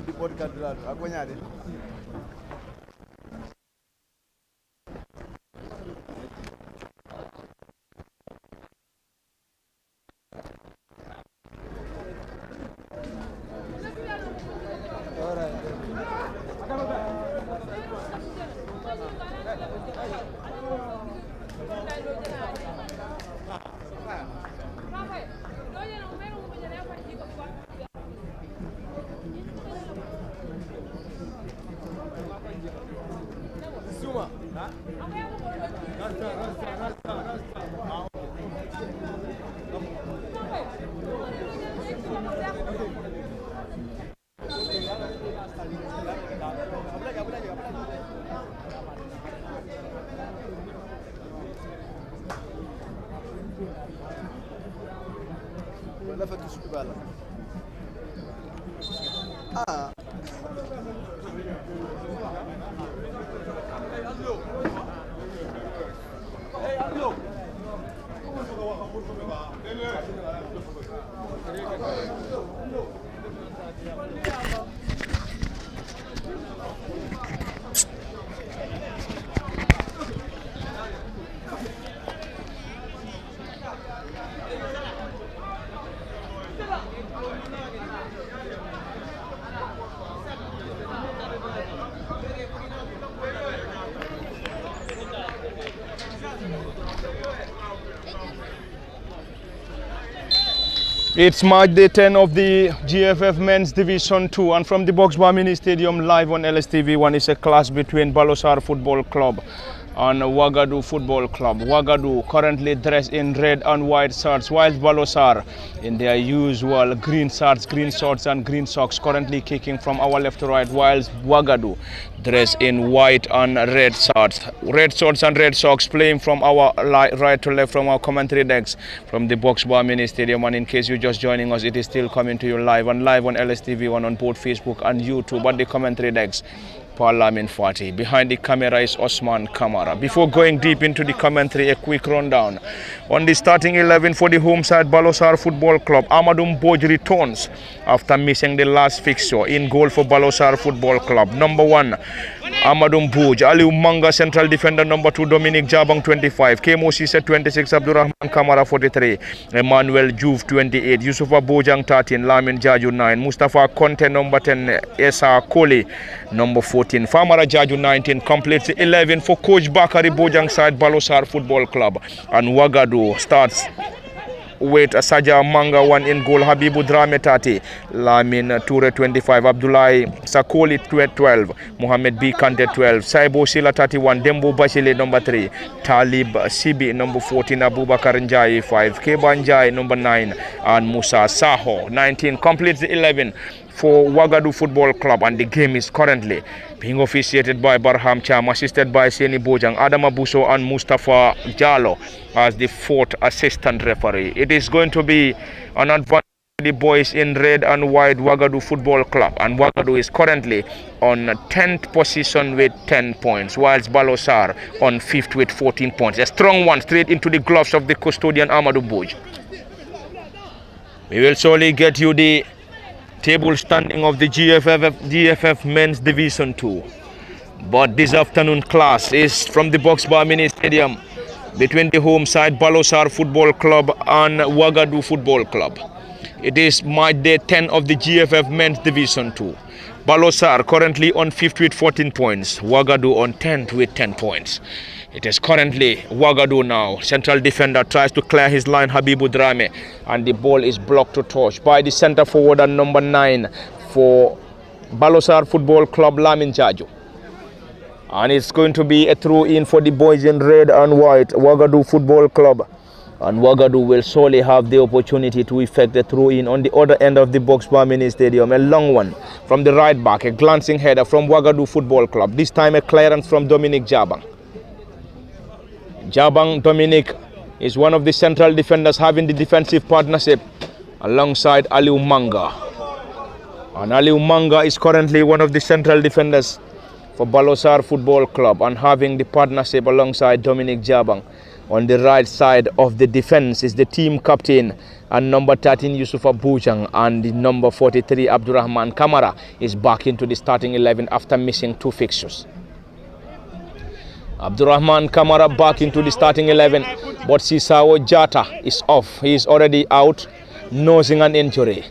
Di podcast la ak bañade It's match day 10 of the GFF Men's Division 2, and from the Boxbar Mini Stadium live on LSTV1 is a clash between Balosar Football Club and Wagadu Football Club. Wagadu currently dressed in red and white shirts, while Balosar in their usual green shirts, green shorts and green socks, currently kicking from our left to right, whilst Wagadu dressed in white and red shorts and red socks, playing from our right to left from our commentary decks from the Boxbar Mini Stadium. And in case you're just joining us, it is still coming to you live on LSTV1 on both Facebook and YouTube at the commentary decks. Parliament Fati. Behind the camera is Osman Kamara. Before going deep into the commentary, a quick rundown on the starting 11 for the home side Balosar Football Club. Amadou Mbodj returns after missing the last fixture. In goal for Balosar Football Club, number 1 Amadou Mbodj, Aliou Manga central defender, number 2 Dominic Jabang 25, Kemo Sise 26, Abdurrahman Kamara 43, Emmanuel Juve 28, Yusufa Bojang 13, Lamin Jaju 9, Mustafa Conte number 10, Esa Koli number 14, Famara Jaju 19, completes 11 for Coach Bakari Bojang side Balosar Football Club. And Wagadu starts with Saja Manga 1 in goal, Habibu Drame 30, Lamin Toure 25, Abdullahi Sakoli 12, Mohamed B Kante 12, Saibo Sila 31, Dembo Basile number 3, Talib Sibi number 14, Abubakar Njai 5, Keba Njai number 9, and Musa Saho 19 completes the 11 for Wagadu Football Club. And the game is currently being officiated by Barham Cham, assisted by Seni Bojang, Adam Abuso and Mustafa Jalo as the 4th assistant referee. It is going to be an advantage for the boys in red and white Wagadu Football Club, and Wagadu is currently on 10th position with 10 points, whilst Balosar on 5th with 14 points. A strong one straight into the gloves of the custodian Amadou Mbodj. We will surely get you the table standing of the GFF Men's Division 2. But this afternoon class is from the Boxbar Mini Stadium between the home side Balosar Football Club and Wagadu Football Club. It is match day 10 of the GFF Men's Division 2. Balosar currently on 5th with 14 points. Wagadu on 10th with 10 points. It is currently Wagadu now. Central defender tries to clear his line, Habibu Drame, and the ball is blocked to touch by the centre forward and number 9 for Balosar Football Club, Lamin Jaju. And it's going to be a throw-in for the boys in red and white, Wagadu Football Club. And Wagadu will surely have the opportunity to effect a throw-in on the other end of the Boxbar Mini Stadium. A long one from the right back, a glancing header from Wagadu Football Club. This time a clearance from Dominic Jabang. Jabang Dominic is one of the central defenders having the defensive partnership alongside Aliu Manga. And Aliu Manga is currently one of the central defenders for Balosar Football Club and having the partnership alongside Dominic Jabang. On the right side of the defense is the team captain and number 13 Yusufa Bujang, and the number 43 Abdurrahman Kamara is back into the starting 11 after missing 2 fixtures. Abdurrahman Kamara back into the starting 11, but Sisao Jata is off. He is already out, nosing an injury.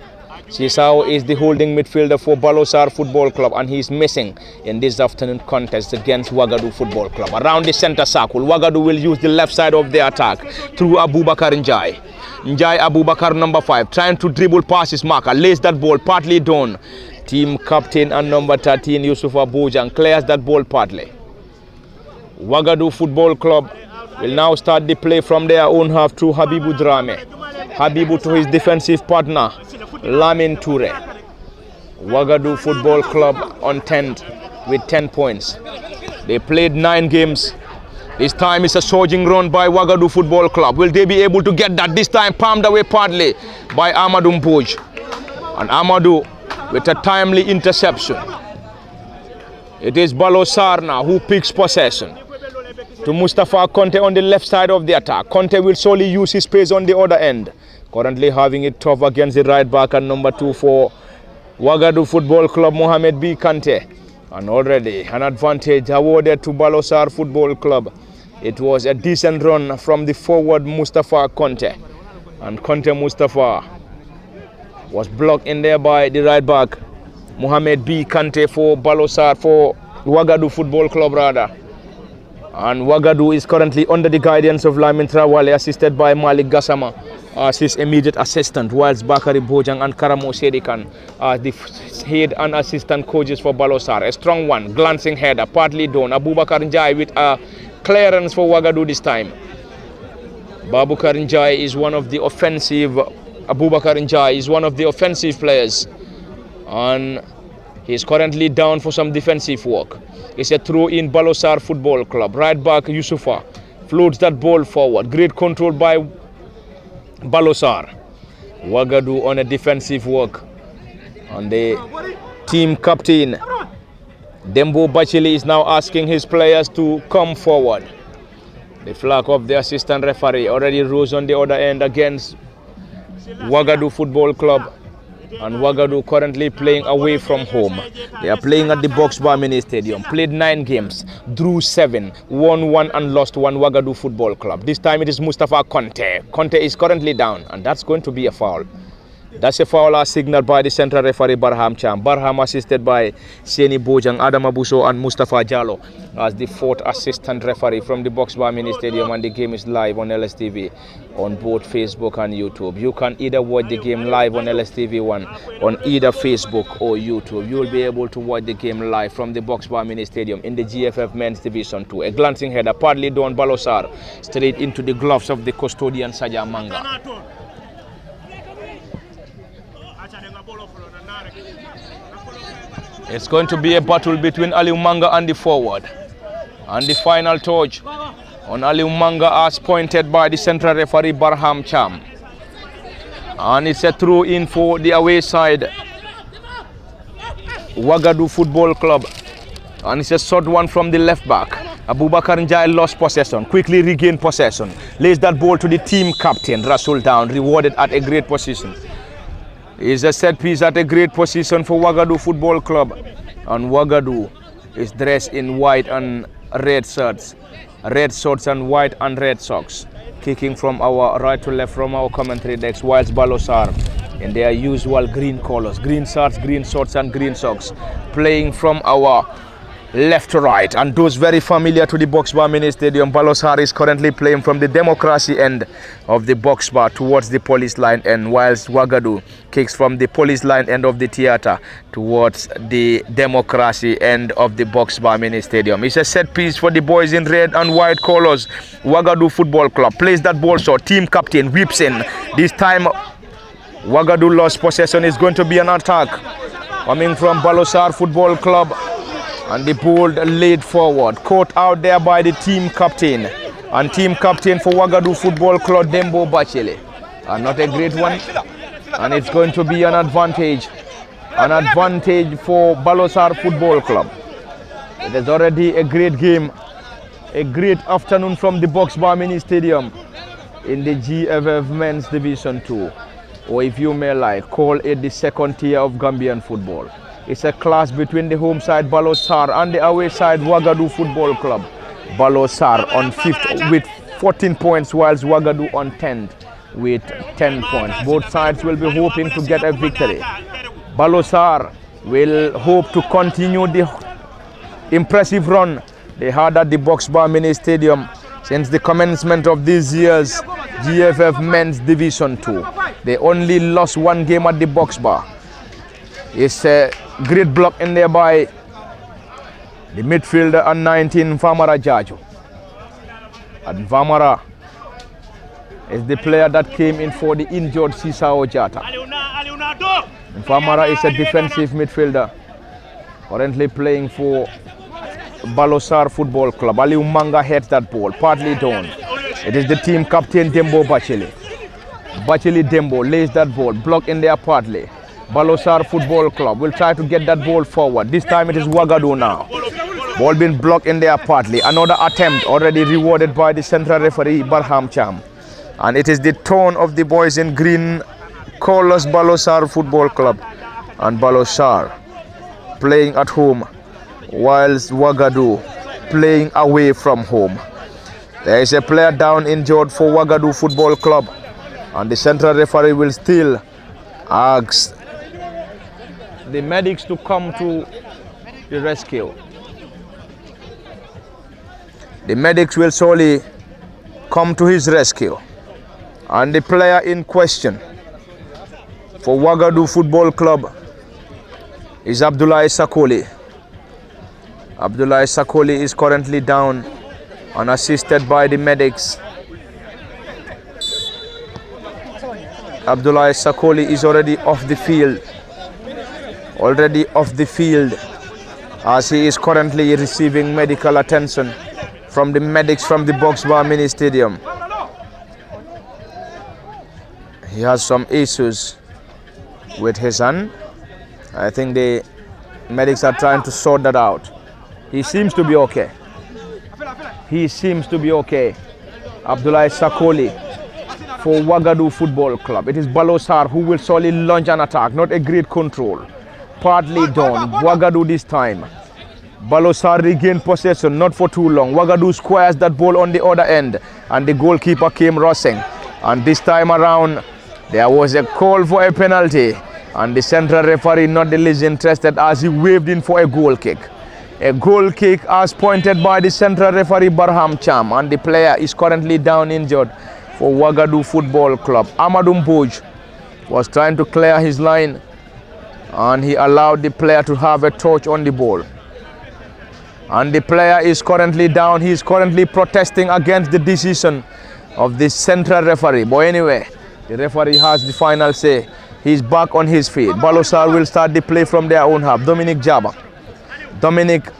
Sisao is the holding midfielder for Balosar Football Club, and he is missing in this afternoon contest against Wagadu Football Club. Around the centre circle, Wagadu will use the left side of the attack through Abubakar Njai. Njai Abubakar, number 5, trying to dribble past his marker, lays that ball partly down. Team captain and number 13 Yusufa Bojang clears that ball partly. Wagadu Football Club will now start the play from their own half through Habibu Drame. Habibu to his defensive partner, Lamin Toure. Wagadu Football Club on 10th with 10 points. They played 9 games. This time is a surging run by Wagadu Football Club. Will they be able to get that? This time palmed away partly by Amadou Mbouj. And Amadou with a timely interception. It is Balosar now who picks possession to Mustafa Conte on the left side of the attack. Conte will solely use his pace on the other end. Currently having it tough against the right back and number 2 for Wagadu Football Club, Mohamed B. Kante. And already an advantage awarded to Balosar Football Club. It was a decent run from the forward Mustafa Conte. And Conte Mustafa was blocked in there by the right back, Mohamed B. Kante for Balosar, for Wagadu Football Club rather. And Wagadu is currently under the guidance of Lamin Trawale, assisted by Malik Gassama as his immediate assistant, whilst Bakari Bojang and Karamo Sedikan are the head and assistant coaches for Balosar. A strong one, glancing header, partly done. Abubakar Njai with a clearance for Wagadu this time. Babukar Njai is one of the offensive, Abubakar Njai is one of the offensive players, and he is currently down for some defensive work. It's a throw in Balosar Football Club. Right back Yusufa floats that ball forward. Great control by Balosar. Wagadu on a defensive work. And the team captain Dembo Bachili is now asking his players to come forward. The flag of the assistant referee already rose on the other end against Wagadu Football Club. And Wagadu currently playing away from home. They are playing at the Boxbar Mini Stadium. Played 9 games, drew 7, won 1 and lost 1. Wagadu Football Club. This time it is Mustafa Conte. Conte is currently down, and that's going to be a foul. That's a foul as signaled by the central referee Barham Cham. Barham assisted by Seni Bojang, Adam Abuso and Mustafa Jallo as the 4th assistant referee from the Boxbar Mini Stadium, and the game is live on LSTV on both Facebook and YouTube. You can either watch the game live on LSTV1 on either Facebook or YouTube. You will be able to watch the game live from the Boxbar Mini Stadium in the GFF Men's Division 2. A glancing header, partly done Balosar, straight into the gloves of the custodian Saja Manga. It's going to be a battle between Aliu Manga and the forward. And the final touch on Aliu Manga as pointed by the central referee Barham Cham. And it's a throw in for the away side, Wagadu Football Club. And it's a short one from the left back. Abubakar Njai lost possession, quickly regained possession. Lays that ball to the team captain, Rasul Down, rewarded at a great position. Is a set piece at a great position for Wagadu Football Club. And Wagadu is dressed in white and red shirts. Red shorts and white and red socks. Kicking from our right to left from our commentary decks, whilst Balosar in their usual green colors. Green shirts, green shorts and green socks. Playing from our left to right, and those very familiar to the box bar mini stadium. Balosar is currently playing from the democracy end of the box bar towards the police line end, whilst Wagadu kicks from the police line end of the theatre towards the democracy end of the box bar mini stadium. It's a set piece for the boys in red and white colors. Wagadu Football Club plays that ball short. Team captain whips in. This time Wagadu lost possession. Is going to be an attack coming from Balosar Football Club. And the ball laid forward, caught out there by the team captain. And team captain for Wagadu Football Club, Dembo Bachele. And not a great one. And it's going to be an advantage. An advantage for Balosar Football Club. It is already a great game. A great afternoon from the Box Bar Mini Stadium in the GFF Men's Division 2. Or if you may like, call it the second tier of Gambian football. It's a clash between the home side Balosar and the away side Wagadu Football Club. Balosar on 5th with 14 points, whilst Wagadu on 10th with 10 points. Both sides will be hoping to get a victory. Balosar will hope to continue the impressive run they had at the Box Bar Mini Stadium since the commencement of this year's GFF Men's Division 2. They only lost one game at the Box Bar. It's a great block in there by the midfielder and 19 Famara Jaju. And Famara is the player that came in for the injured Sisao Jata. And Famara is a defensive midfielder currently playing for Balosar Football Club. Aliu Manga heads that ball, partly down. It is the team captain Dembo Bachele. Bachele Dembo lays that ball, blocked in there partly. Balosar Football Club will try to get that ball forward. This time it is Wagadu now. Ball being blocked in there partly. Another attempt already rewarded by the central referee Barham Cham. And it is the turn of the boys in green colors, Balosar Football Club. And Balosar playing at home, whilst Wagadu playing away from home. There is a player down injured for Wagadu Football Club. And the central referee will still ask the medics to come to the rescue. The medics will surely come to his rescue. And the player in question for Wagadu Football Club is Abdullah Sakoli. Abdullah Sakoli is currently down and assisted by the medics. Abdullah Sakoli is already off the field. As he is currently receiving medical attention from the medics from the Box Bar Mini Stadium. He has some issues with his hand. I think the medics are trying to sort that out. He seems to be okay. Abdullah Sakoli for Wagadu Football Club. It is Balosar who will solely launch an attack, not a great control. Partly done. Wagadu this time. Balosar regained possession, not for too long. Wagadu squares that ball on the other end, and the goalkeeper came rushing. And this time around, there was a call for a penalty, and the central referee not the least interested as he waved in for a goal kick. A goal kick as pointed by the central referee Barham Cham, and the player is currently down injured for Wagadu Football Club. Amadou Mboj was trying to clear his line, and he allowed the player to have a touch on the ball. And the player is currently down. He is currently protesting against the decision of the central referee. But anyway, the referee has the final say. He's back on his feet. Balosar will start the play from their own half. Dominic Jaba. Dominic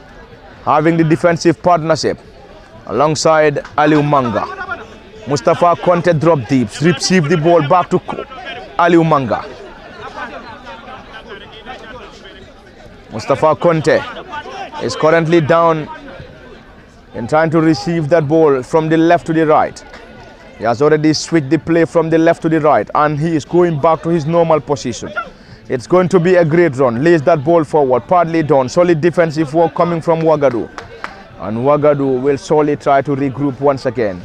having the defensive partnership alongside Aliu Manga. Mustafa Conte drop deep, receive the ball back to Aliu Manga. Mustafa Conte is currently down and trying to receive that ball from the left to the right. He has already switched the play from the left to the right, and he is going back to his normal position. It's going to be a great run. Lays that ball forward, partly done. Solid defensive work coming from Wagadu. And Wagadu will solely try to regroup once again.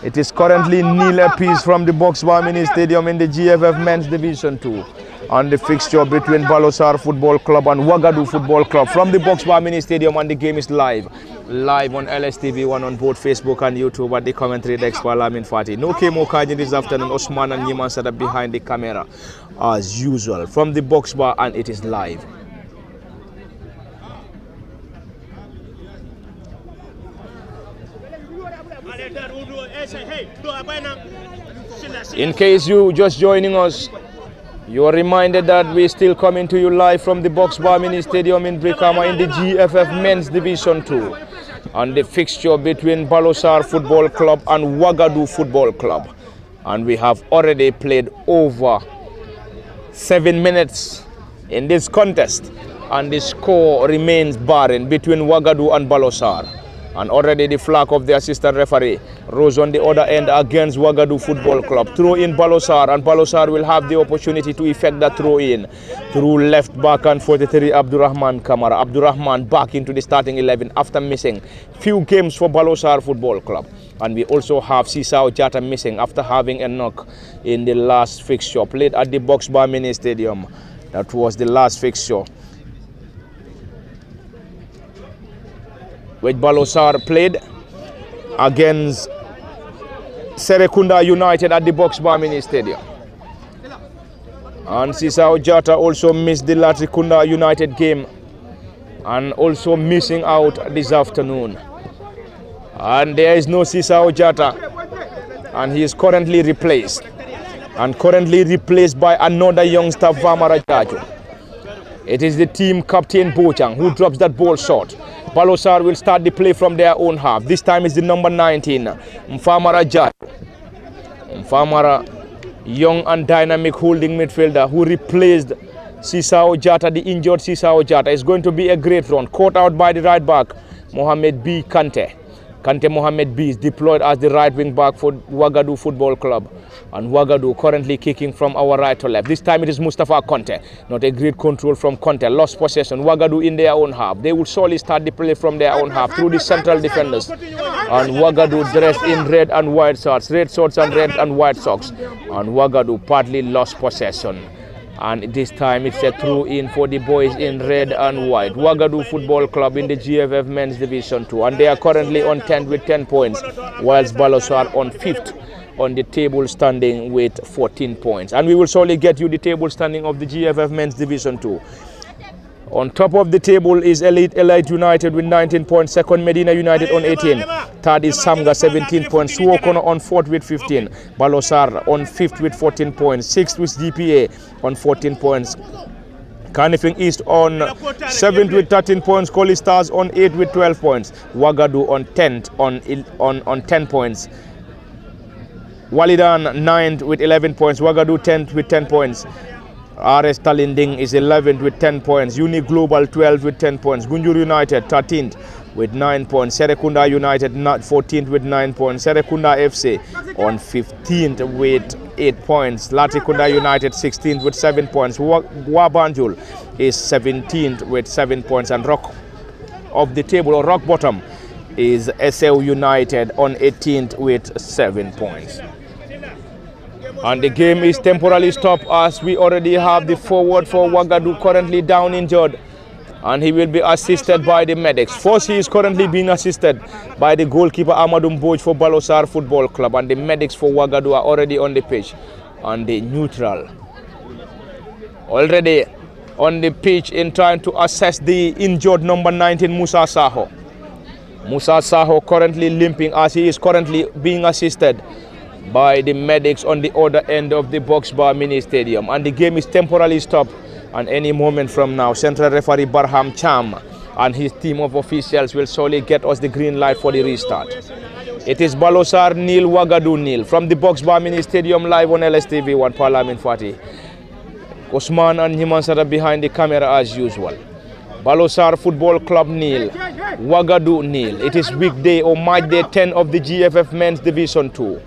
It is currently nil apiece from the Boxbar Mini Stadium in the GFF Men's Division 2. And the fixture between Balosar Football Club and Wagadu Football Club from the Boxbar Mini Stadium, and the game is live on LSTV1 on both Facebook and YouTube at the commentary desk for Lamin Fati. No Kemo Kaji this afternoon. Osman and Yiman set up behind the camera as usual from the Boxbar, and it is live. In case you just joining us, you are reminded that we're still coming to you live from the Boxbar Mini Stadium in Brikama in the GFF Men's Division 2. And the fixture between Balosar Football Club and Wagadu Football Club. And we have already played over 7 minutes in this contest. And the score remains barren between Wagadu and Balosar. And already the flag of the assistant referee rose on the other end against Wagadu Football Club. Throw in Balosar, and Balosar will have the opportunity to effect that throw in through left back and 43 Abdurrahman Kamara. Abdurrahman back into the starting 11 after missing few games for Balosar Football Club. And we also have Sisao Jata missing after having a knock in the last fixture played at the Boxbar Mini Stadium. That was the last fixture which Balosar played against Serekunda United at the Boxbar Mini Stadium. And Sisao Jata also missed the Latrikunda United game and also missing out this afternoon. And there is no Sisao Jata, and he is currently replaced. And currently replaced by another youngster, Vamara Jaju. It is the team captain Bochang who drops that ball short. Balosar will start the play from their own half. This time is the number 19, Mfamara Jaju. Mfamara, young and dynamic holding midfielder who replaced Sisao Jata, the injured Sisao Jata. Is going to be a great run. Caught out by the right back, Mohamed B. Kante. Kante Mohamed B is deployed as the right wing back for Wagadu Football Club. And Wagadu currently kicking from our right to left. This time it is Mustafa Conte. Not a great control from Conte. Lost possession. Wagadu in their own half. They will surely start the play from their own half through the central defenders. And Wagadu dressed in red and white shorts. Red shorts and red and white socks. And Wagadu partly lost possession. And this time it's a throw in for the boys in red and white. Wagadu Football Club in the GFF Men's Division 2. And they are currently on 10th with 10 points. Whilst Balosar on 5th on the table standing with 14 points. And we will surely get you the table standing of the GFF Men's Division 2. On top of the table is Elite United with 19 points. Second, Medina United on 18. Third is Samga, 17 points. Suwokono on 4th with 15. Balosar on 5th with 14 points. 6th with GPA on 14 points. Kanifing East on 7th with 13 points. Koli Stars on 8th with 12 points. Wagadu on 10th on 10 points. Walidan 9th with 11 points. Wagadu 10th with 10 points. RS Talinding is 11th with 10 points. Uni Global 12th with 10 points. Gunjur United 13th with 9 points. Serekunda United 14th with 9 points. Serekunda FC on 15th with 8 points. Latrikunda United 16th with 7 points. Wabanjul is 17th with 7 points. And rock of the table, or rock bottom, is SL United on 18th with 7 points. And the game is temporarily stopped as we already have the forward for Wagadu currently down injured, and he will be assisted by the medics. First, he is currently being assisted by the goalkeeper Amadou Mboj for Balosar Football Club, and the medics for Wagadu are already on the pitch. And the neutral already on the pitch in trying to assess the injured number 19 Musa Saho. Musa Saho currently limping as he is currently being assisted by the medics on the other end of the Boxbar Mini Stadium. And the game is temporarily stopped, and any moment from now Central Referee Barham Cham and his team of officials will surely get us the green light for the restart. It is Balosar nil, Wagadu nil from the Boxbar Mini Stadium live on LSTV1 Parliament Fati. Osman and Himansara behind the camera as usual. Balosar Football Club nil, Wagadu nil. It is weekday or match day 10 of the GFF Men's Division 2.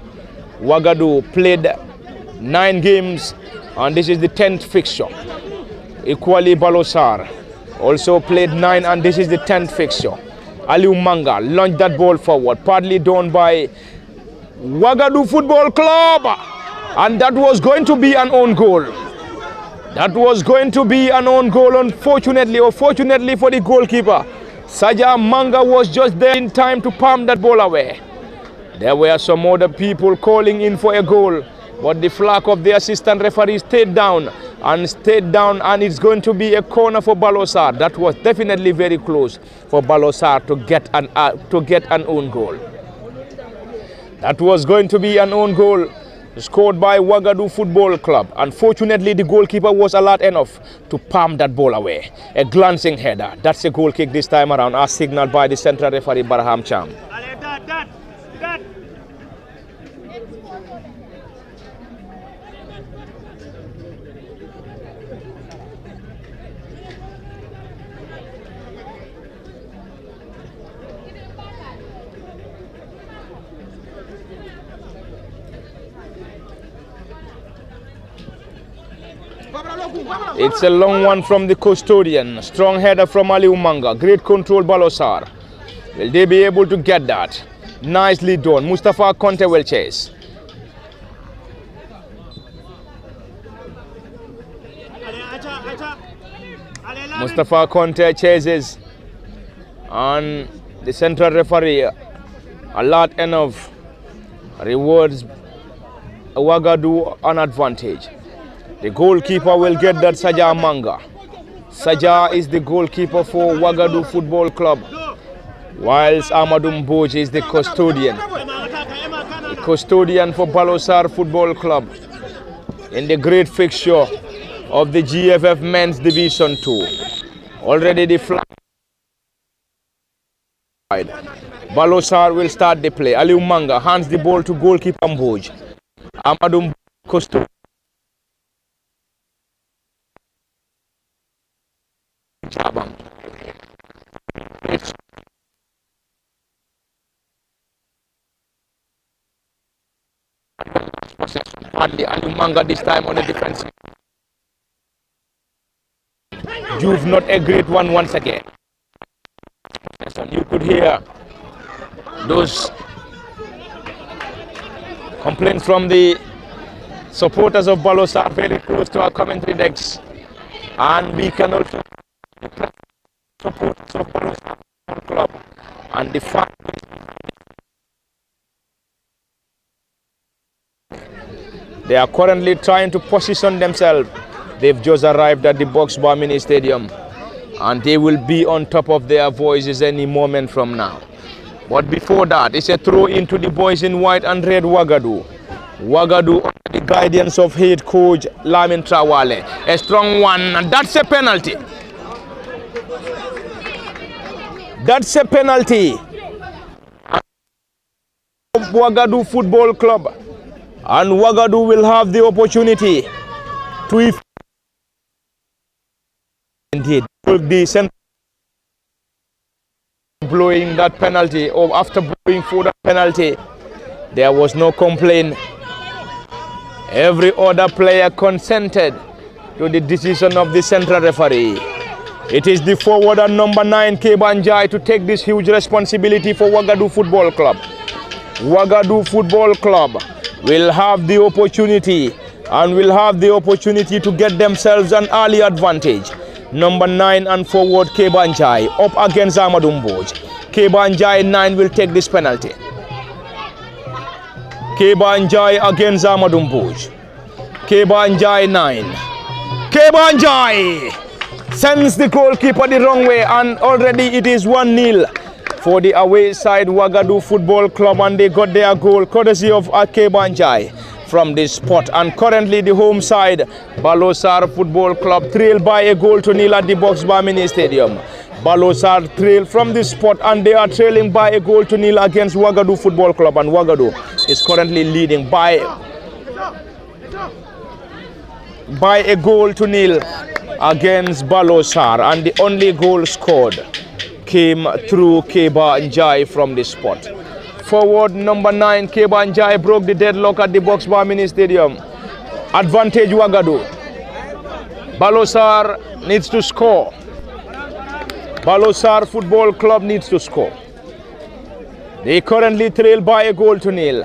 Wagadu played 9 games, and this is the 10th fixture. equally Balosar also played 9, and this is the 10th fixture. Aliu Manga launched that ball forward, partly done by Wagadu Football Club, and that was going to be an own goal. That was going to be an own goal, unfortunately or fortunately for the goalkeeper. Saja Manga was just there in time to palm that ball away. There were some other people calling in for a goal, but the flag of the assistant referee stayed down, and it's going to be a corner for Balosar. That was definitely very close for Balosar to get an own goal. That was going to be an own goal scored by Wagadu Football Club. Unfortunately, the goalkeeper was alert enough to palm that ball away. A glancing header. That's a goal kick this time around, as signaled by the central referee Barham Cham. It's a long one from the custodian. Strong header from Aliu Manga. Great control, Balosar. Will they be able to get that? Nicely done. Mustafa Conte will chase. Mustafa Conte chases. And the central referee, alert enough, rewards Wagadu an advantage. The goalkeeper will get that, Saja Manga. Saja is the goalkeeper for Wagadu Football Club, whilst Amadou Mboj is the custodian. The custodian for Balosar Football Club in the great fixture of the GFF Men's Division 2. Already the flag. Balosar will start the play. Aliu Manga hands the ball to goalkeeper Mboj. Amadou custodian. Hardly Aliu Manga this time on the defense. Juve not a great one once again. You could hear those complaints from the supporters of Balosar very close to our commentary decks, and we can also supporters of Balosar Club and the fact they are currently trying to position themselves. They've just arrived at the Box Bar Mini Stadium, and they will be on top of their voices any moment from now. But before that, it's a throw into the boys in white and red Wagadu. Wagadu under the guidance of head coach Lamin Trawale. A strong one, and that's a penalty. That's a penalty. Wagadu Football Club, and Wagadu will have the opportunity to indeed the center blowing that penalty, or after blowing for that penalty, there was no complaint. Every other player consented to the decision of the central referee. It is the forwarder number 9, Kebanjai, to take this huge responsibility for Wagadu Football Club. Wagadu Football Club will have the opportunity, and will have the opportunity to get themselves an early advantage. Number 9 and forward Kebanjai up against Amadou Mboj. Kebanjai 9 will take this penalty. Kebanjai against Amadou Mboj. Kebanjai 9. Kebanjai sends the goalkeeper the wrong way, and already it is 1-0 for the away side Wagadu Football Club, and they got their goal courtesy of Kebanjai from this spot. And currently the home side Balosar Football Club trail by a goal to nil at the Box Bar Mini Stadium. Balosar trail from this spot, and they are trailing by a goal to nil against Wagadu Football Club, and Wagadu is currently leading by a goal to nil against Balosar, and the only goal scored came through Kebanjai from this spot. Forward number 9 Kebanjai broke the deadlock at the Box Bar Mini Stadium. Advantage Wagadu. Balosar needs to score. Balosar Football Club needs to score. They currently trail by a goal to nil.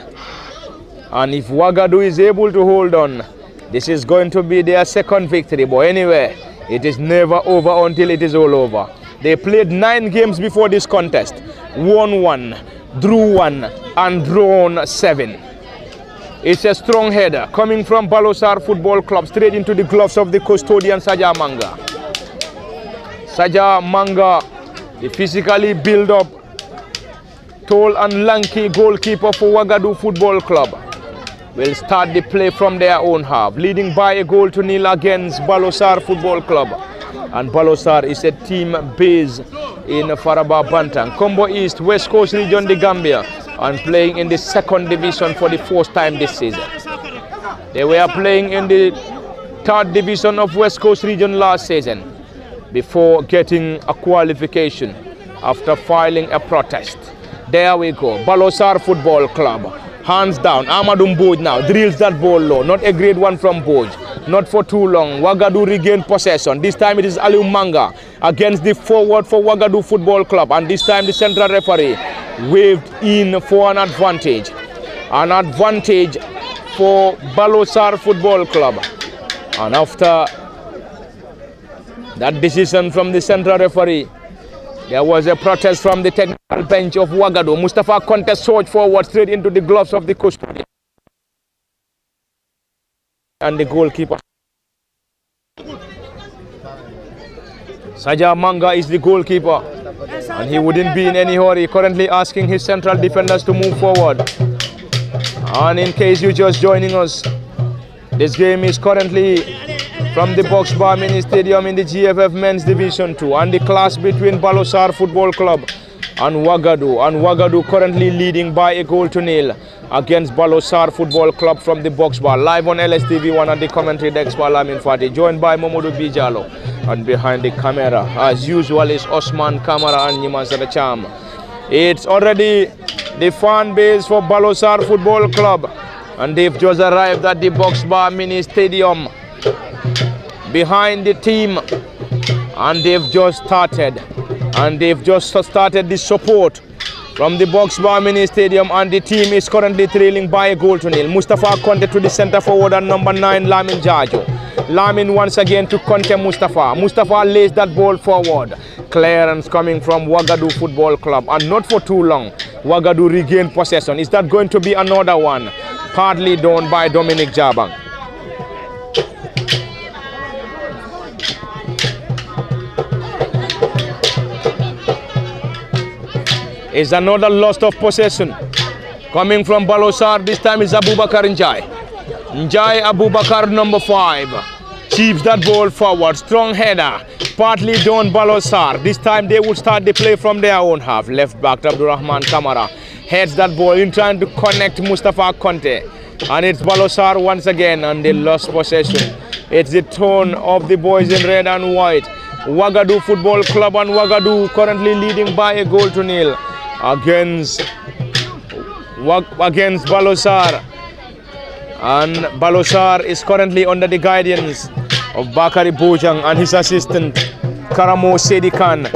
And if Wagadu is able to hold on, this is going to be their second victory. But anyway, it is never over until it is all over. They played 9 games before this contest. Won 1, drew 1, and drawn 7. It's a strong header coming from Balosar Football Club straight into the gloves of the custodian Saja Manga. Saja Manga, the physically built up, tall and lanky goalkeeper for Wagadu Football Club, will start the play from their own half, leading by a goal to nil against Balosar Football Club. And Balosar is a team based in Faraba Bantang, Combo East, West Coast region, the Gambia, and playing in the 2nd division for the first time this season. They were playing in the 3rd division of West Coast region last season before getting a qualification after filing a protest. There we go, Balosar Football Club. Hands down, Amadou Mboj now drills that ball low. Not a great one from Mboj. Not for too long. Wagadu regained possession. This time it is Aliu Manga against the forward for Wagadu Football Club. And this time the central referee waved in for an advantage. An advantage for Balosar Football Club. And after that decision from the central referee, there was a protest from the technical bench of Wagadu. Mustafa Conte surged forward straight into the gloves of the custodian. And the goalkeeper. Saja Manga is the goalkeeper. And he wouldn't be in any hurry, currently asking his central defenders to move forward. And in case you're just joining us, this game is currently from the Box Bar Mini Stadium in the GFF Men's Division 2, and the clash between Balosar Football Club and Wagadu. And Wagadu currently leading by a goal to nil against Balosar Football Club from the Box Bar. Live on LSTV1 at the commentary desk by Lamin Fati, joined by Momodu Bijalo. And behind the camera, as usual, is Osman Kamara and Niman Sadacham. It's already the fan base for Balosar Football Club, and they've just arrived at the Box Bar Mini Stadium behind the team, and they've just started the support from the Box Bar Mini Stadium, and the team is currently trailing by a goal to nil. Mustafa Conte to the center forward and number 9 Lamin Jajo. Lamin once again to Conte Mustafa. Mustafa lays that ball forward. Clearance coming from Wagadu Football Club, and not for too long. Wagadu regained possession. Is that going to be another one? Partly done by Dominic Jabang. Is another loss of possession coming from Balosar. This time is Abubakar Njai. Njai Abubakar, number 5, chips that ball forward. Strong header, partly done Balosar. This time they will start the play from their own half. Left back Abdurrahman Kamara heads that ball in, trying to connect Mustafa Conte. And it's Balosar once again, and they lost possession. It's the tone of the boys in red and white. Wagadu Football Club, and Wagadu currently leading by a goal to nil against Balosar. And Balosar is currently under the guidance of Bakari Bojang and his assistant Karamo Sedikan,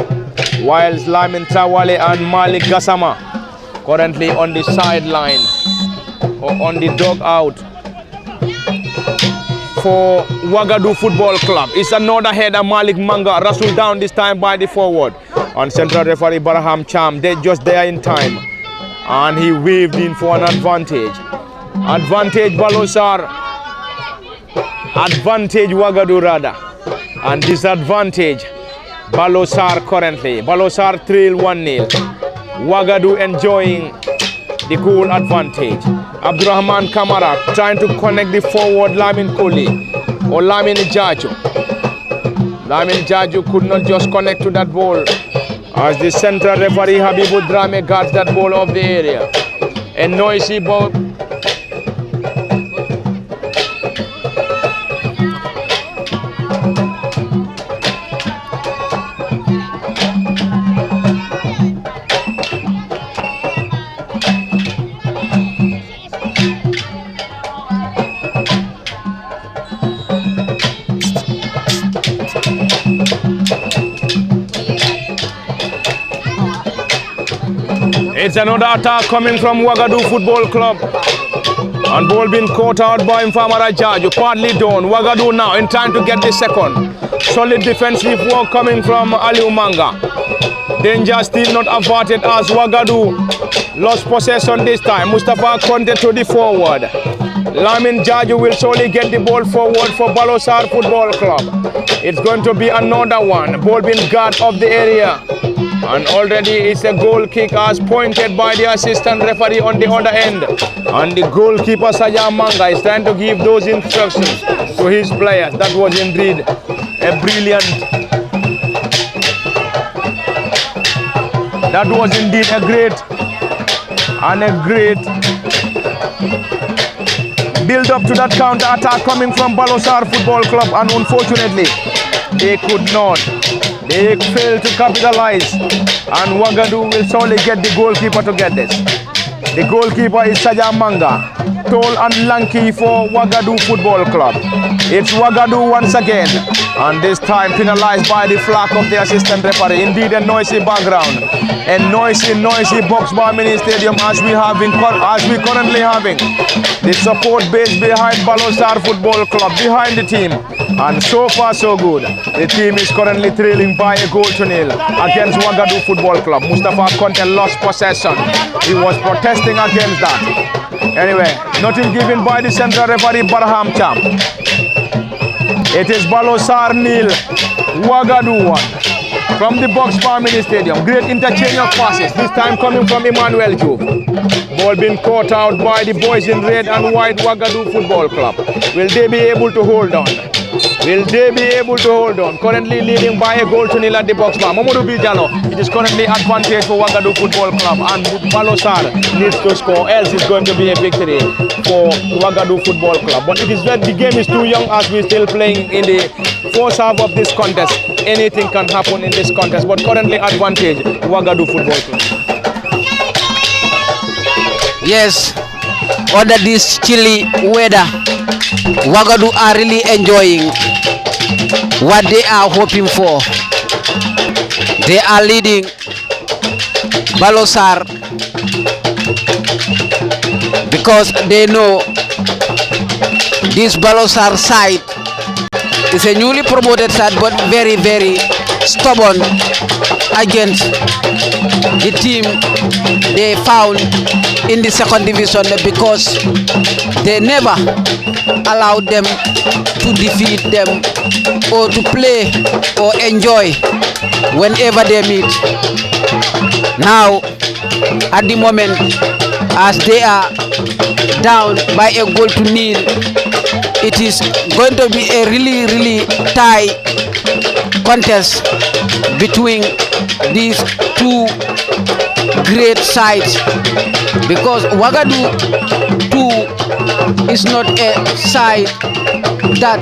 whilst Lamin Tawale and Malik Gassama currently on the sideline or on the dugout for Wagadu Football Club. It's another header. Malik Manga wrestled down this time by the forward, and central referee Baraham Cham, they're just there in time, and he waved in for an advantage. Advantage Balosar, advantage Wagadu rather, and disadvantage Balosar currently. Balosar trail 1-0. Wagadu enjoying the goal advantage. Abdurrahman Kamara trying to connect the forward Lamin Koli or Lamin Jaju. Lamin Jaju could not just connect to that ball, as the central referee Habibu Drame guards that ball off the area. A noisy ball. It's another attack coming from Wagadu Football Club. And ball being caught out by Mfamara Jaju, partly done. Wagadu now in time to get the second. Solid defensive work coming from Ali Umanga. Danger still not averted as Wagadu lost possession this time. Mustafa Conte to the forward. Lamin Jaju will surely get the ball forward for Balosar Football Club. It's going to be another one. Ball being guard of the area. And already it's a goal kick as pointed by the assistant referee on the other end. And the goalkeeper Sajam Manga is trying to give those instructions to his players. That was indeed a brilliant. That was indeed a great build up to that counter attack coming from Balosar Football Club, and unfortunately they could not. They failed to capitalize, and Wagadu will surely get the goalkeeper to get this. The goalkeeper is Sajam Manga, tall and lanky for Wagadu Football Club. It's Wagadu once again, and this time penalized by the flag of the assistant referee. Indeed a noisy background, a noisy box bar mini stadium as we currently having the support base behind Balosar Football Club, behind the team. And so far so good. The team is currently trailing by a goal to nil against Wagadu Football Club. Mustafa Conte lost possession. He was protesting against that. Anyway, nothing given by the central referee Barham Cham. It is Balosar nil, Wagadu 1. From the box bar mini stadium. Great interchange of passes, this time coming from Emmanuel Job. Ball being caught out by the boys in red and white Wagadu Football Club. Will they be able to hold on? Will they be able to hold on? Currently leading by a goal to nil at the box bar. Mamadou Bijalo, it is currently advantage for Wagadu Football Club, and Balosar needs to score, else it's going to be a victory for Wagadu Football Club. But it is that the game is too young as we're still playing in the first half of this contest. Anything can happen in this contest, but currently advantage Wagadu Football Club. Yes, under this chilly weather, Wagadu are really enjoying what they are hoping for. They are leading Balosar because they know this Balosar side is a newly promoted side, but very, very stubborn against the team they found in the second division, because they never allowed them to defeat them or to play or enjoy whenever they meet. Now, at the moment, as they are down by a goal to nil, it is going to be a really tight contest between these two great sides, because Wagadu 2 is not a side that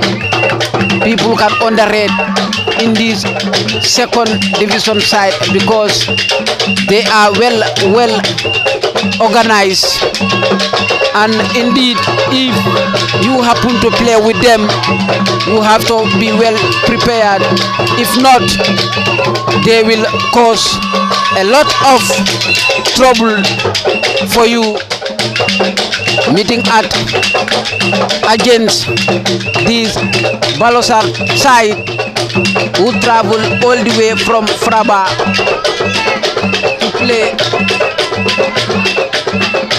people can underrate in this second division side, because they are well organized, and indeed if you happen to play with them, you have to be well prepared. If not, they will cause a lot of trouble for you meeting against this Balosar side, who travel all the way from Fraba to play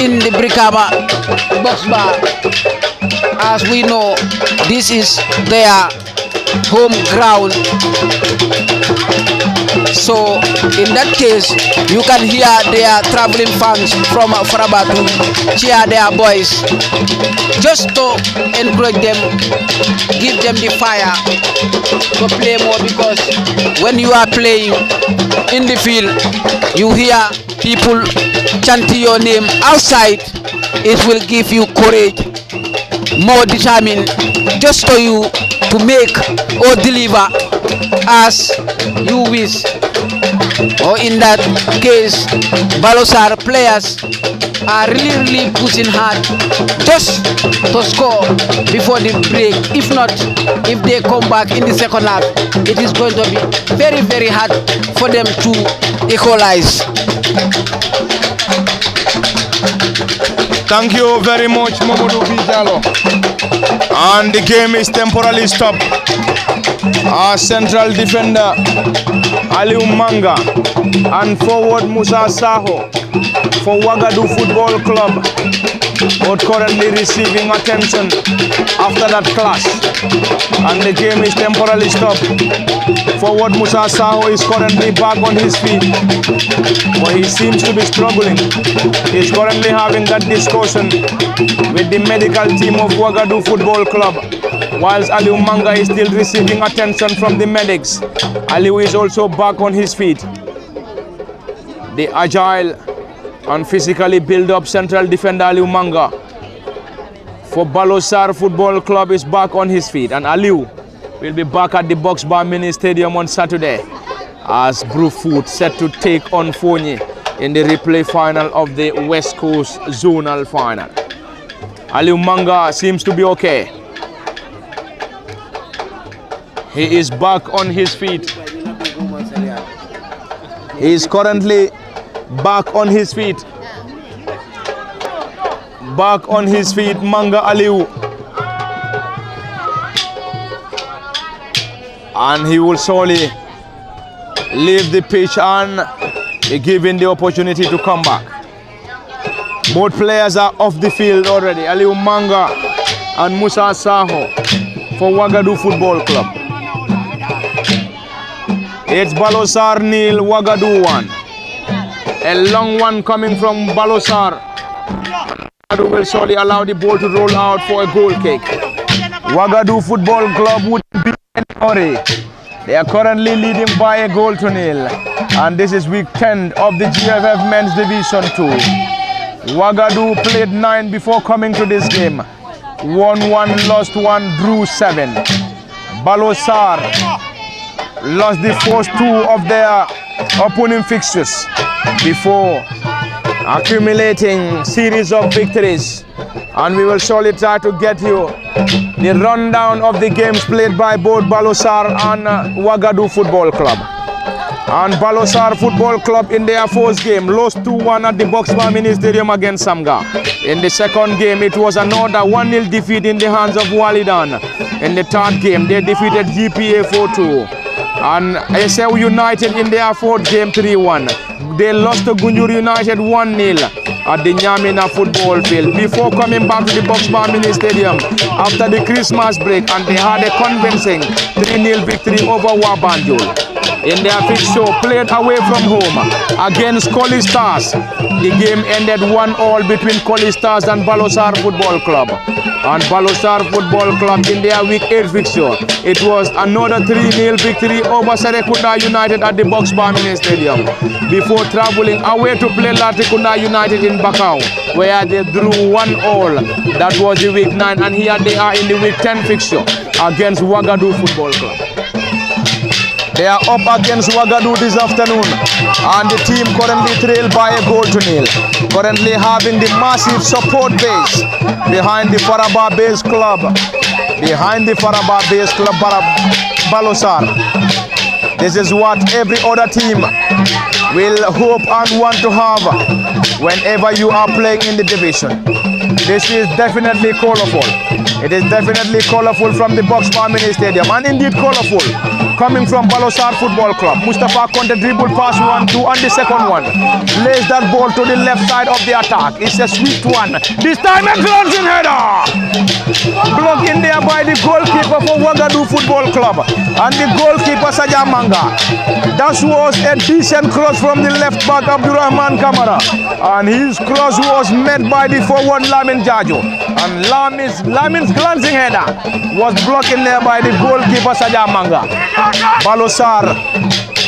in the Brikama box bar. As we know, this is their home ground. So in that case, you can hear their traveling fans from Fraba to cheer their boys, just to encourage them, give them the fire to play more, because when you are playing in the field, you hear people chanting your name outside. It will give you courage, more determined, just for you to make or deliver as you wish. Or in that case, Balosar players are really pushing hard just to score before the break. If not, if they come back in the second half, it is going to be very hard for them to equalize. Thank you very much, Mamadou Bijalo. And the game is temporarily stopped. Our central defender, Aliou Manga, and forward Musa Saho for Wagadu Football Club, both currently receiving attention after that clash. And the game is temporarily stopped. Forward Musa Saho is currently back on his feet, but he seems to be struggling. He's currently having that discussion with the medical team of Wagadu Football Club, whilst Aliou Manga is still receiving attention from the medics. Aliou is also back on his feet. The agile and physically built-up central defender Aliou Manga for Balosar Football Club is back on his feet, and Aliou will be back at the Box Bar Mini Stadium on Saturday as Brufut set to take on Fonyi in the replay final of the West Coast Zonal Final. Aliou Manga seems to be okay. He is back on his feet. He is currently back on his feet. Back on his feet, Manga Aliou. And he will surely leave the pitch and be given the opportunity to come back. Both players are off the field already. Aliou Manga and Musa Saho for Wagadu Football Club. It's Balosar nil, Wagadu 1. A long one coming from Balosar. Wagadu will surely allow the ball to roll out for a goal kick. Wagadu Football Club would be in a hurry. They are currently leading by a goal to nil. And this is week 10 of the GFF Men's Division 2. Wagadu played 9 before coming to this game. Won 1, lost 1, drew 7. Balosar lost the first 2 of their opponent fixtures before accumulating series of victories. And we will surely try to get you the rundown of the games played by both Balosar and Wagadu Football Club. And Balosar Football Club in their first game lost 2-1 at the Box Bar Mini Stadium against Samga. In the second game, it was another 1-0 defeat in the hands of Walidan. In the third game, they defeated GPA 4-2. And SL United in their fourth game 3-1. They lost to Gunjur United 1-0 at the Nyamina football field before coming back to the Box Bar Mini Stadium after the Christmas break, and they had a convincing 3-0 victory over Wabanjul. In their fixture played away from home against Collie Stars, the game ended 1-1 between Collie Stars and Balosar Football Club. And Balosar Football Club in their week 8 fixture, it was another 3-0 victory over Serekunda United at the Box Bar Mini Stadium before traveling away to play Latrikunda United in Bakau, where they drew 1-1. That was the week 9, and here they are in the week 10 fixture against Wagadu Football Club. They are up against Wagadu this afternoon, and the team currently trailed by a goal to nil. Currently having the massive support base behind the Faraba base club, Balosar. This is what every other team will hope and want to have whenever you are playing in the division. This is definitely colorful. It is definitely colorful from the Box Bar Mini Stadium, and indeed colorful coming from Balosar Football Club. Mustafa Conte dribble pass 1-2, and the second one lays that ball to the left side of the attack. It's a sweet one. This time a glancing header, blocked in there by the goalkeeper for Wagadu Football Club and the goalkeeper Saja Manga. That was a decent cross from the left back Abdurrahman Kamara, and his cross was met by the forward Lamin Jajo, and Lamin's glancing header was blocked in there by the goalkeeper Saja Manga. Balosar,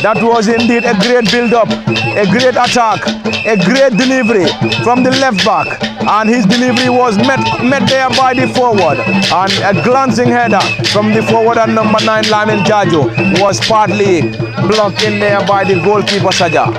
that was indeed a great build-up, a great attack, a great delivery from the left back, and his delivery was met there by the forward, and a glancing header from the forward at number 9 Lamin Jajo was partly blocked in there by the goalkeeper Saja.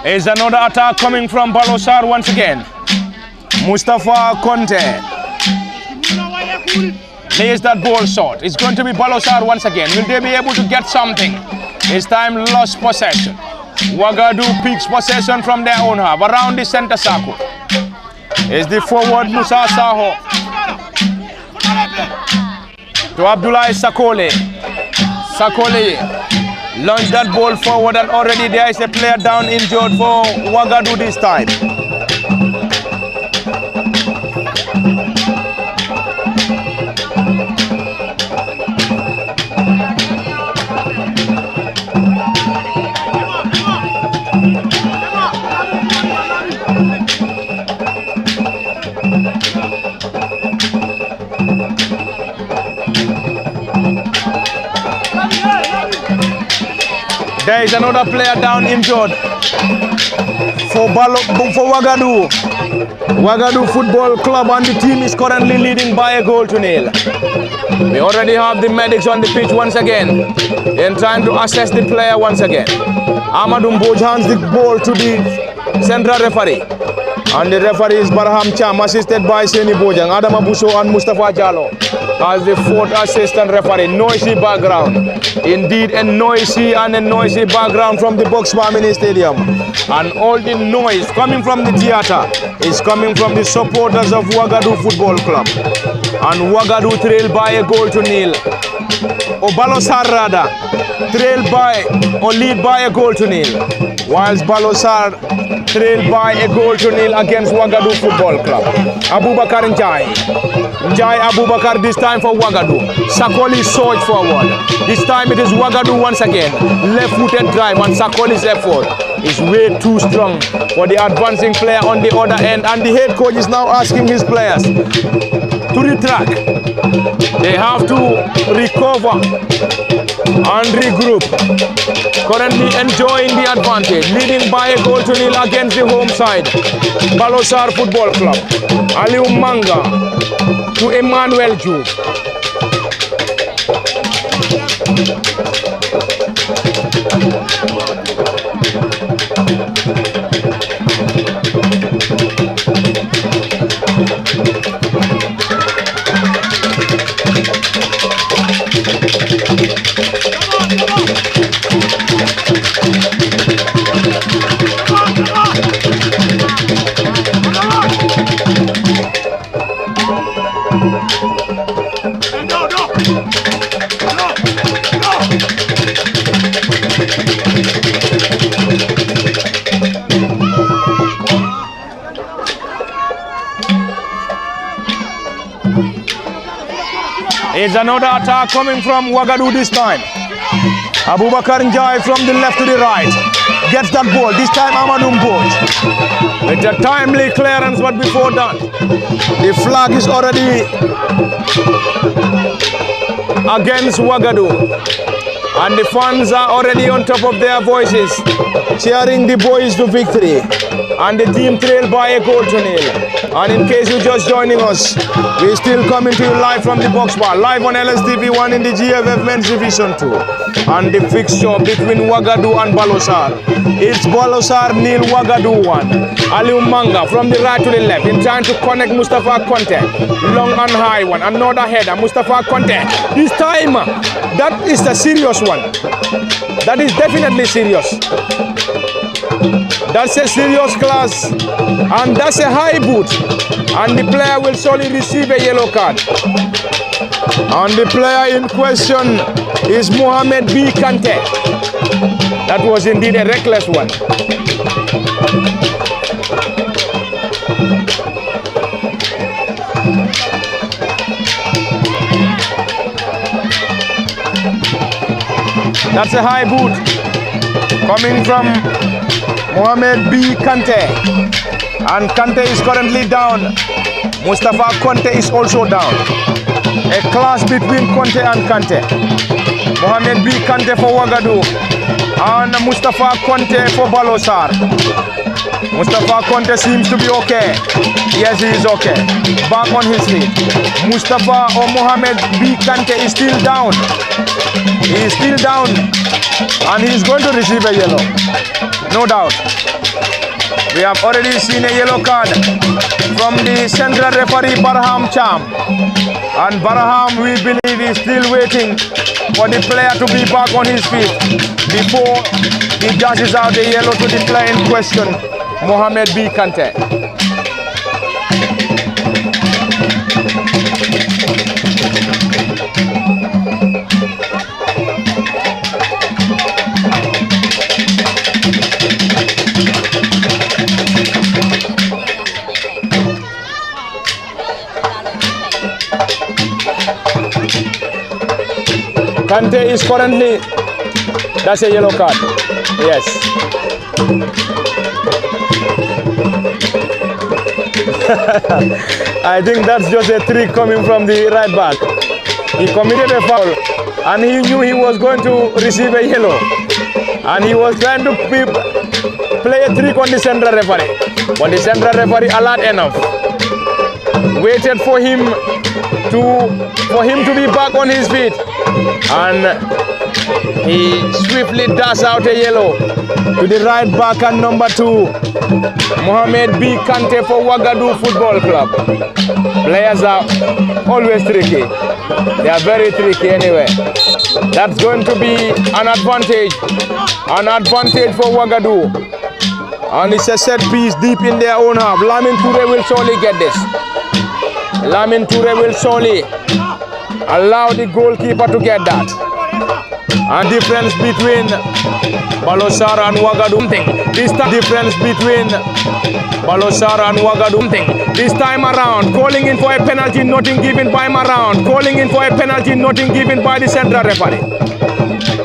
Is another attack coming from Balosar once again. Mustafa Conte lays that ball short. It's going to be Balosar once again. Will they be able to get something? This time lost possession. Wagadu picks possession from their own half around the center circle. Is the forward Musa Saho to Abdullah Sakole. Sakole launched that ball forward, and already there is a player down injured for Wagadu this time. There is another player down injured for Wagadu. Wagadu Football Club, and the team is currently leading by 1-0. We already have the medics on the pitch once again in trying to assess the player once again. Amadou Mbodj hands the ball to the central referee. And the referee is Barham Cham, assisted by Seni Bojang, Adam Abuso and Mustafa Jallo as the fourth assistant referee. Noisy background. Indeed, a noisy background from the Boxbar Mini Stadium. And all the noise coming from the theater is coming from the supporters of Wagadu Football Club. And Wagadu trail by 1-0. Or Balosar rather, trail by or lead by 1-0. Whilst Balosar trail by 1-0 against Wagadu Football Club. Abubakar Njai Abubakar this time for Wagadu. Sakoli surge forward. This time it is Wagadu once again. Left-footed drive, and Sakoli's effort is way too strong for the advancing player on the other end. And the head coach is now asking his players to retract. They have to recover and regroup. Currently enjoying the advantage, leading by 1-0 against the home side, Balosar Football Club. Aliu Manga to Emmanuel Ju. It's another attack coming from Wagadu this time. Abubakar Njai from the left to the right. Gets that ball. This time Amadou Mbodj. With a timely clearance, but before that, the flag is already against Wagadu. And the fans are already on top of their voices, cheering the boys to victory. And the team trail by 1-0. And in case you're just joining us, we're still coming to you live from the box bar, live on LSTV1 in the GFF Men's Division 2. And the fixture between Wagadu and Balosar. It's Balosar 0, Wagadu 1. Aliu Manga from the right to the left, in trying to connect Mustafa Conte. Long and high one, another header, Mustafa Conte. This time, that is a serious one. That is definitely serious. That's a serious class, and that's a high boot, and the player will surely receive a yellow card. And the player in question is Mohamed B. Kante. That was indeed a reckless one. That's a high boot coming from Mohamed B. Kante. And Kante is currently down. Mustafa Conte is also down. A clash between Conte and Kante. Mohamed B. Kante for Wagadu and Mustafa Conte for Balosar. Mustafa Conte seems to be okay. Yes, he is okay. Back on his feet. Mustafa or Mohamed B. Kante is still down. He is still down, and he is going to receive a yellow, no doubt. We have already seen a yellow card from the central referee Barham Cham. And Barham, we believe, is still waiting for the player to be back on his feet before he dashes out a yellow to the player in question, Mohamed B. Kante. Kante is currently, that's a yellow card, yes. I think that's just a trick coming from the right back. He committed a foul and he knew he was going to receive a yellow. And he was trying to play a trick on the central referee. But the central referee, alert enough, waited for him to be back on his feet. And he swiftly dashed out a yellow to the right back and number 2, Mohamed B. Kante for Wagadu Football Club. Players are always tricky. They are very tricky anyway. That's going to be an advantage for Wagadu. And it's a set piece deep in their own half. Lamin Toure will surely get this. Lamin Toure will surely allow the goalkeeper to get that. And difference between Balosar and Wagadu. This difference between Balosar and Wagadu. This time around, calling in for a penalty, nothing given by him around. Calling in for a penalty, nothing given by the central referee.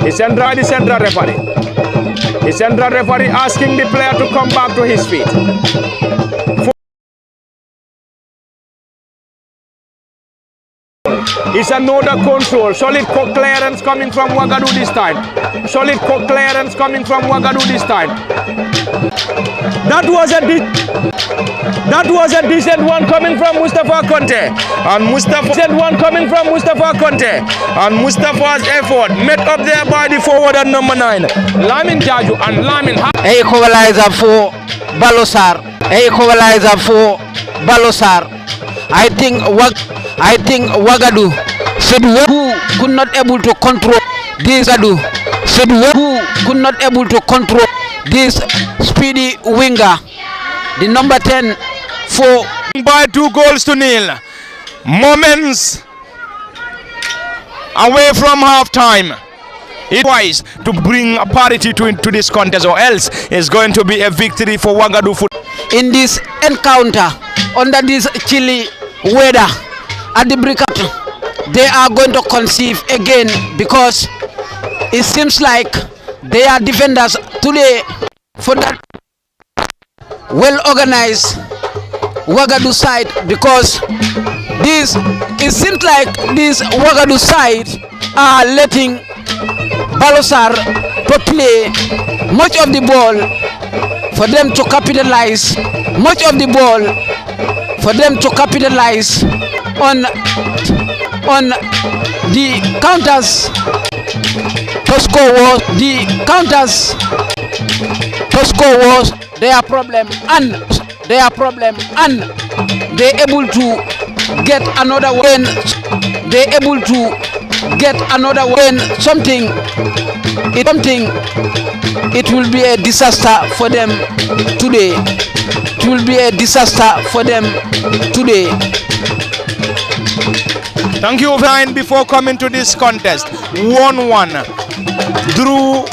The central referee. The central referee asking the player to come back to his feet. It's another control. Solid clearance coming from Wagadu this time. Solid clearance coming from Wagadu this time. That was a decent one coming from Mustafa Conte. And Mustafa's effort met up there by the forward at number 9. Lamin Jaju and Lamin. Equalizer for Balosar. Equalizer for Balosar. I think Wagadu said who could not able to control this. Who could not able to control this speedy winger. The number 10 for by 2-0. Moments away from halftime. It wise to bring a parity to this contest, or else it's going to be a victory for Wagadu football. In this encounter under this chilly weather at the break up, they are going to conceive again, because it seems like they are defenders today for that well organized Wagadu side, because it seems like this Wagadu side are letting Balosar to play much of the ball for them to capitalize, on the counters to score was their problem, and they able to get another win. It will be a disaster for them today. Thank you, Brian. Before coming to this contest, 1-1 drew.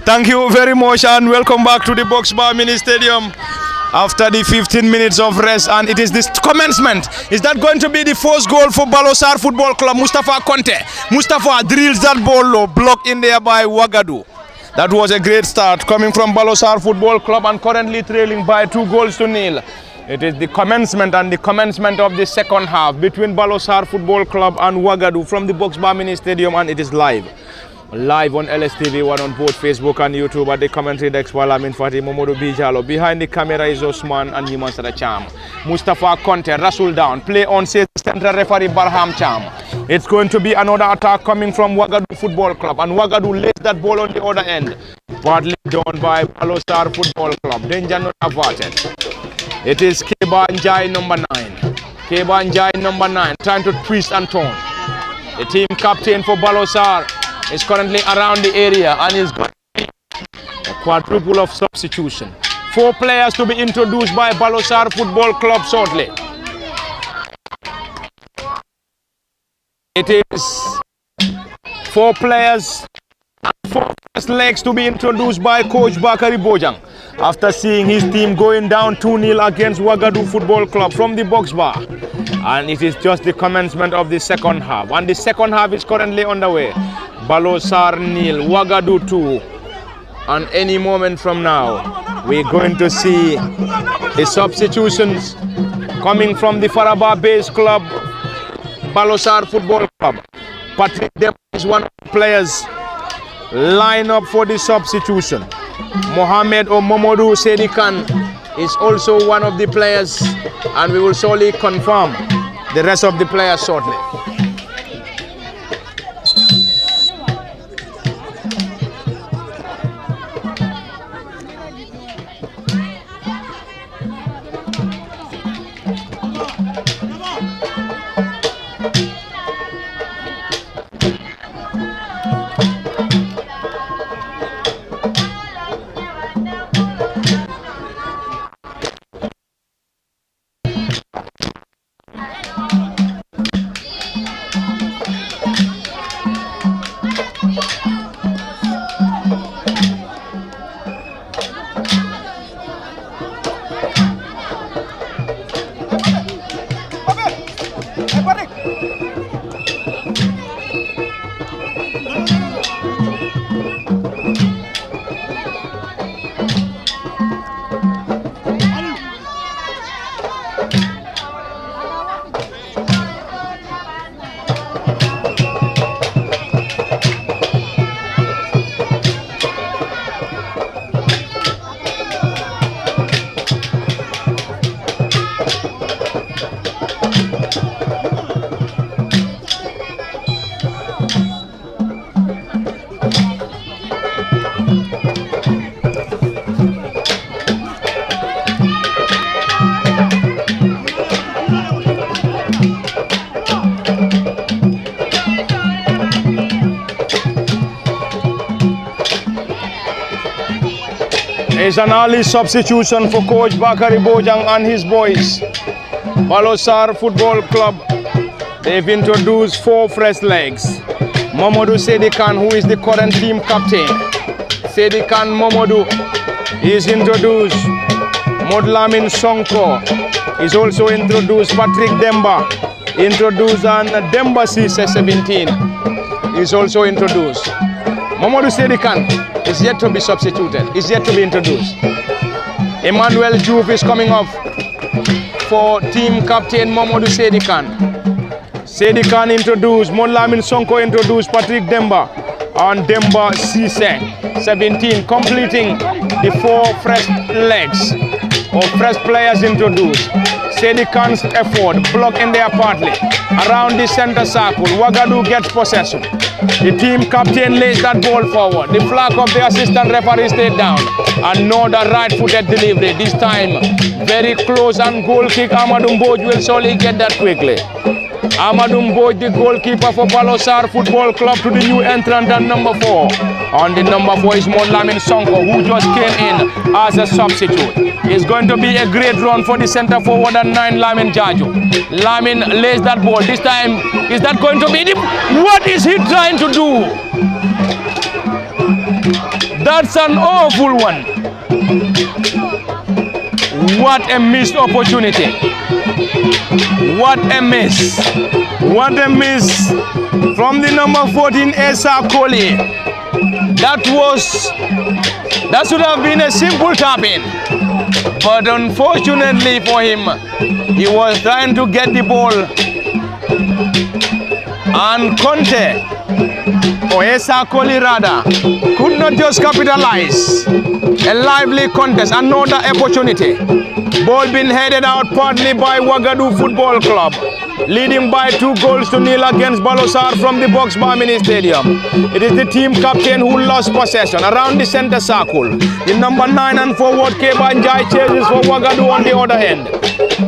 Thank you very much and welcome back to the Box Bar Mini Stadium after the 15 minutes of rest, and it is this commencement. Is that going to be the first goal for Balosar Football Club? Mustafa Conte. Mustafa drills that ball low, blocked in there by Wagadu. That was a great start coming from Balosar Football Club and currently trailing by 2-0. It is the commencement and the commencement of the second half between Balosar Football Club and Wagadu from the Box Bar Mini Stadium, and it is live on LSTV1 on both Facebook and YouTube. At the commentary desk, while I'm in Fatih Momodu Bijalo. Behind the camera is Osman and Yiman Sadacham. Mustafa Conte, Rasul down. Play on, says central referee Barham Cham. It's going to be another attack coming from Wagadu Football Club, and Wagadu lays that ball on the other end. Partly done by Balosar Football Club. Danger not averted. It is Keba Njai number 9. Keba Njai number 9 trying to twist and turn. The team captain for Balosar is currently around the area and is going to be a quadruple of substitution. 4 players to be introduced by Balosar Football Club shortly. It is 4 players and 4 first legs to be introduced by Coach Bakari Bojang after seeing his team going down 2-0 against Wagadu Football Club from the Box Bar. And it is just the commencement of the second half, and the second half is currently underway. Balosar 0, Wagadu 2, and any moment from now we're going to see the substitutions coming from the Faraba Base Club, Balosar Football Club. Patrick Dem is one of the players line up for the substitution. Mohamed or Momodu Sedikan is also one of the players, and we will surely confirm the rest of the players shortly. It's an early substitution for Coach Bakari Bojang and his boys. Balosar Football Club, they've introduced 4 fresh legs. Momodu Sedikan, who is the current team captain. Sedikan Momodu is introduced. Modlamin Sonko is also introduced. Patrick Demba introduced, and Demba Cisse 17 is also introduced. Momodu Sedikan is yet to be substituted, is yet to be introduced. Emmanuel Juve is coming off for team captain Momodu Sedikan. Sedikan introduced, Modlamin Sonko introduced, Patrick Demba, and Demba Cisse 17, completing the 4 fresh legs or fresh players introduced. Sedikan's effort blocked in there partly. Around the center circle, Wagadu gets possession. The team captain lays that ball forward. The flag of the assistant referee stayed down. Another right-footed delivery. This time, very close and goal kick. Amadou Mboj will surely get that quickly. Amadou Mbodj, the goalkeeper for Balosar Football Club, to the new entrant at number 4. On the number 4 is Lamin Sonko, who just came in as a substitute. It's going to be a great run for the center forward at 9, Lamin Jajo. Lamin lays that ball. This time, is that going to be the... What is he trying to do? That's an awful one. What a missed opportunity. What a miss. What a miss from the number 14, Esa Koli. That should have been a simple tap-in. But unfortunately for him, he was trying to get the ball. And Conte, or Esa Koli rather, could not just capitalize. A lively contest, another opportunity. Ball being headed out partly by Wagadu Football Club, leading by 2-0 against Balosar from the Box Bar Mini Stadium. It is the team captain who lost possession around the center circle. The number 9 and forward Kebanjai chases for Wagadu on the other end.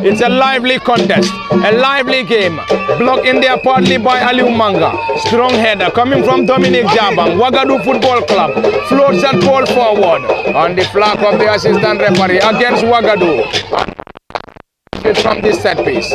It's a lively contest, a lively game. Blocked in there partly by Aliu Manga. Strong header coming from Dominic Jabang. Wagadu Football Club floats that ball forward on the flag of the assistant referee against Wagadu. From this set piece.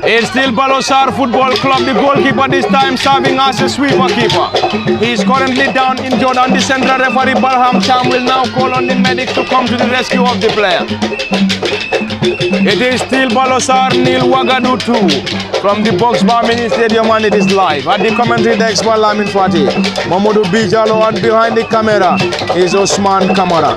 It's still Balosar Football Club, the goalkeeper this time serving as a sweeper keeper. He is currently down injured, and the central referee Balham Cham will now call on the medics to come to the rescue of the player. It is still Balosar nil, Wagadu 2 from the Box Bar Mini Stadium, and it is live. At the commentary desk, Lamin Fati, Mamadou Bijalo, and behind the camera is Osman Kamara.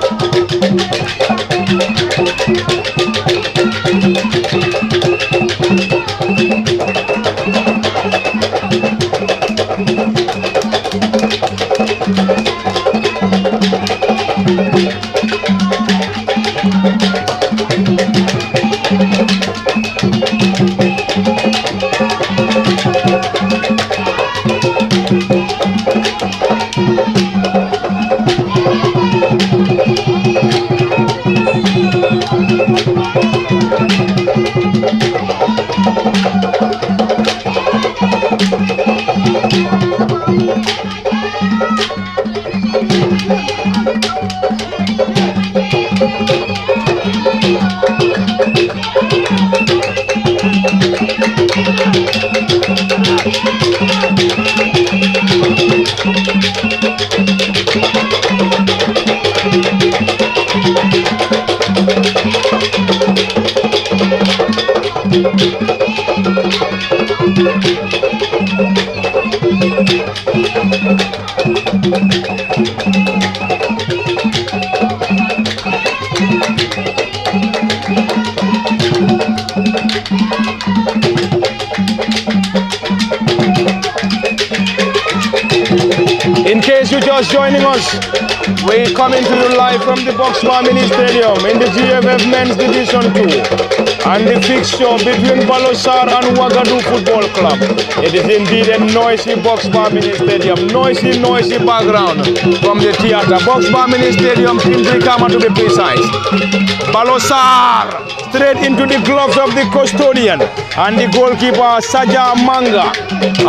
In case you're just joining us, we're coming to you live from the Box Bar Mini Stadium in the GFF Men's Division 2. And the fixture between Balosar and Wagadu Football Club. It is indeed a noisy Box Bar Mini Stadium, noisy background from the theater. Box Bar Mini Stadium, Kimbrikama to be precise. Balosar straight into the gloves of the custodian and the goalkeeper Saja Manga.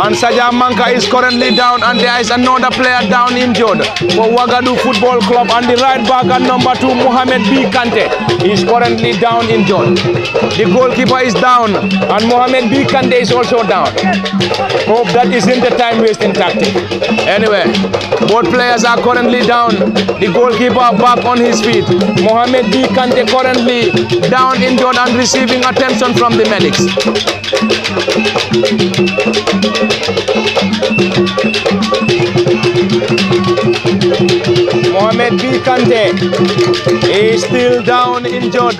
And Saja Manga is currently down, and there is another player down injured for Wagadu Football Club, and the right back at number 2, Mohamed B. Kante, is currently down injured. The goalkeeper is down, and Mohamed B. Kande is also down. Hope that isn't a time-wasting tactic. Anyway, both players are currently down. The goalkeeper back on his feet. Mohamed B. Kande currently down, injured, and receiving attention from the medics. Mohamed B. Kante is still down, injured.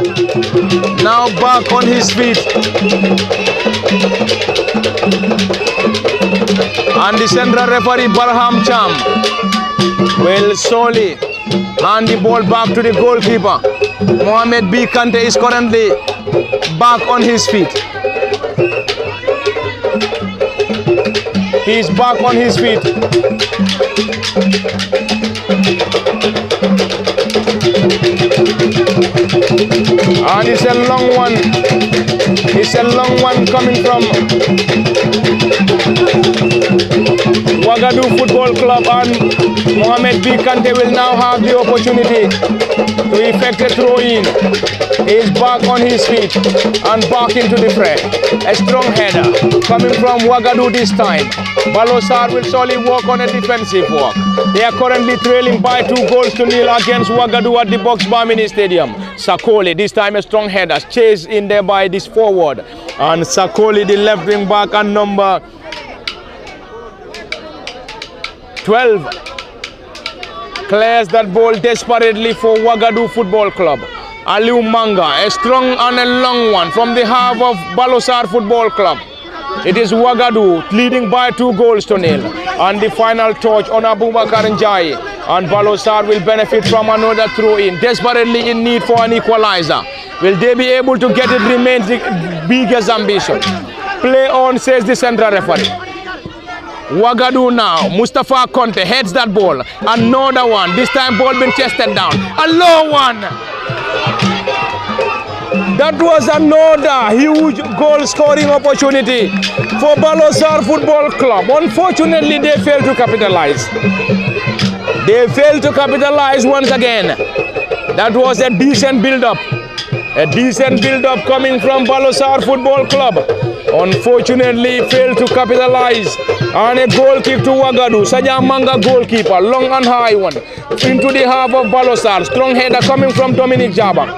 Now back on his feet. And the central referee Barham Cham will solely hand the ball back to the goalkeeper. Mohamed B. Kante is currently back on his feet. He is back on his feet. And it's a long one. It's a long one coming from Wagadu Football Club, and Mohamed B. Kante will now have the opportunity to effect a throw-in. He's back on his feet and back into the fray. A strong header coming from Wagadu this time. Balosar will surely work on a defensive work. They are currently trailing by 2-0 against Wagadu at the Boxbar Mini Stadium. Sakoli, this time a strong header, chased in there by this forward. And Sakoli, the left wing back, and number 12 clears that ball desperately for Wagadu Football Club. Aliu Manga, a strong and a long one from the half of Balosar Football Club. It is Wagadu leading by 2-0. And the final touch on Abubakar Njai. And Balosar will benefit from another throw-in, desperately in need for an equalizer. Will they be able to get it? Remains the biggest ambition. Play on, says the central referee. Wagadu now. Mustafa Conte heads that ball. Another one. This time ball been chested down. A low one. That was another huge goal-scoring opportunity for Balosar Football Club. Unfortunately, they failed to capitalize. They failed to capitalize once again. That was a decent build-up. A decent build-up coming from Balosar Football Club. Unfortunately, failed to capitalize. And a goal kick to Wagadu. Sajam Manga goalkeeper, long and high one. Into the half of Balosar. Strong header coming from Dominic Jabang.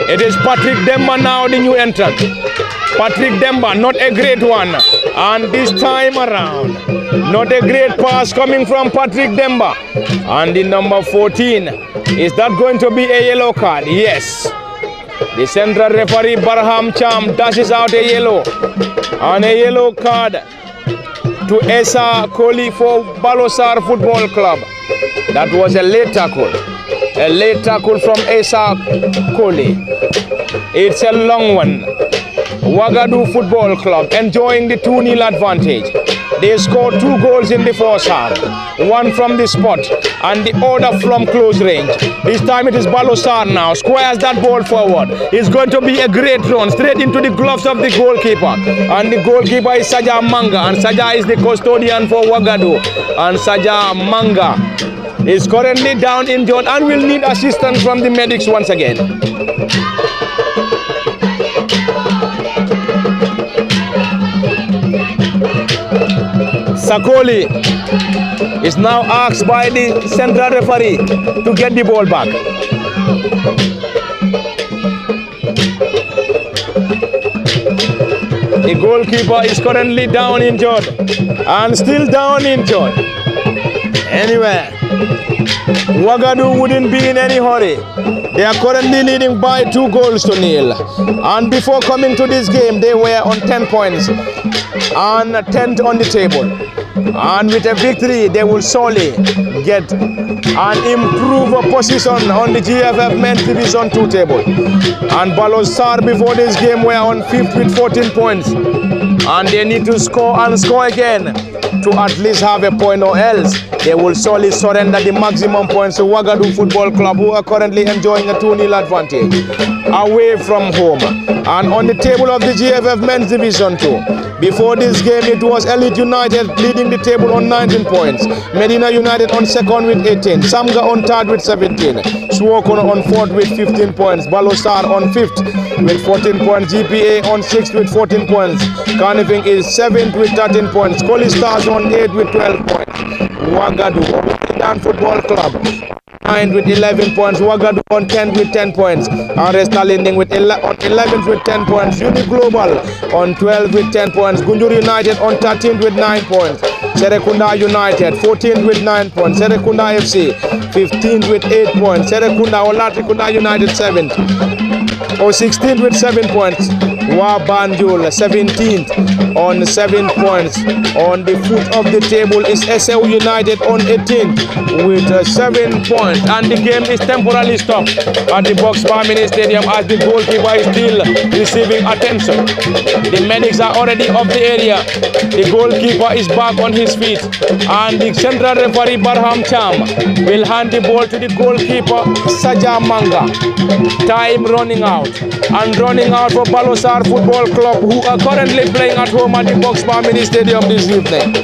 It is Patrick Demba now, the new entrant. Patrick Demba, not a great one. And this time around, not a great pass coming from Patrick Demba. And the number 14, is that going to be a yellow card? Yes. The central referee Barham Cham dashes out a yellow. And a yellow card to Esa Kohli for Balosar Football Club. That was a late tackle. A late tackle from Esa Kohli. It's a long one. Wagadu Football Club enjoying the 2-0 advantage. They scored 2 goals in the first half. One from the spot and the other from close range. This time it is Balosar now. Squares that ball forward. It's going to be a great run straight into the gloves of the goalkeeper. And the goalkeeper is Saja Manga. And Saja is the custodian for Wagadu. And Saja Manga is currently down injured and will need assistance from the medics once again. Sakoli is now asked by the central referee to get the ball back. The goalkeeper is currently down injured and still down injured. Anyway, Wagadu wouldn't be in any hurry. They are currently leading by 2-0. And before coming to this game, they were on 10 points and 10th on the table. And with a victory, they will surely get an improved position on the GFF Men's Division 2 table. And Balosar before this game were on 5th with 14 points. And they need to score and score again to at least have a point, or else they will solely surrender the maximum points to Wagadu Football Club, who are currently enjoying a 2-0 advantage away from home. And on the table of the GFF Men's Division 2, before this game it was Elite United leading the table on 19 points, Medina United on second with 18, Samga on third with 17, Suwokono on fourth with 15 points, Balosar on fifth with 14 points, GPA on 6th with 14 points, Carnifing is 7th with 13 points, Koli Stars on 8th with 12 points, Wagadu Football Club 9th with 11 points, Wagadu on 10th with 10 points, Arresta Lending with 11th with 10 points, Uni Global on 12th with 10 points, Gunjur United on 13th with 9 points, Serekunda United 14th with 9 points, Serekunda FC 15th with 8 points, Serekunda or Latrikunda United 7th or 16th with 7 points, Wabanjul 17th on 7 points. On the foot of the table is SL United on 18th with 7 points, and the game is temporarily stopped at the Box Bar Mini Stadium as the goalkeeper is still receiving attention. The medics are already off the area. The goalkeeper is back on his feet, and the central referee Barham Cham will hand the ball to the goalkeeper Saja Manga. Time running out, and running out for Balosar Football Club, who are currently playing at home at the Box Bar Mini Stadium this evening.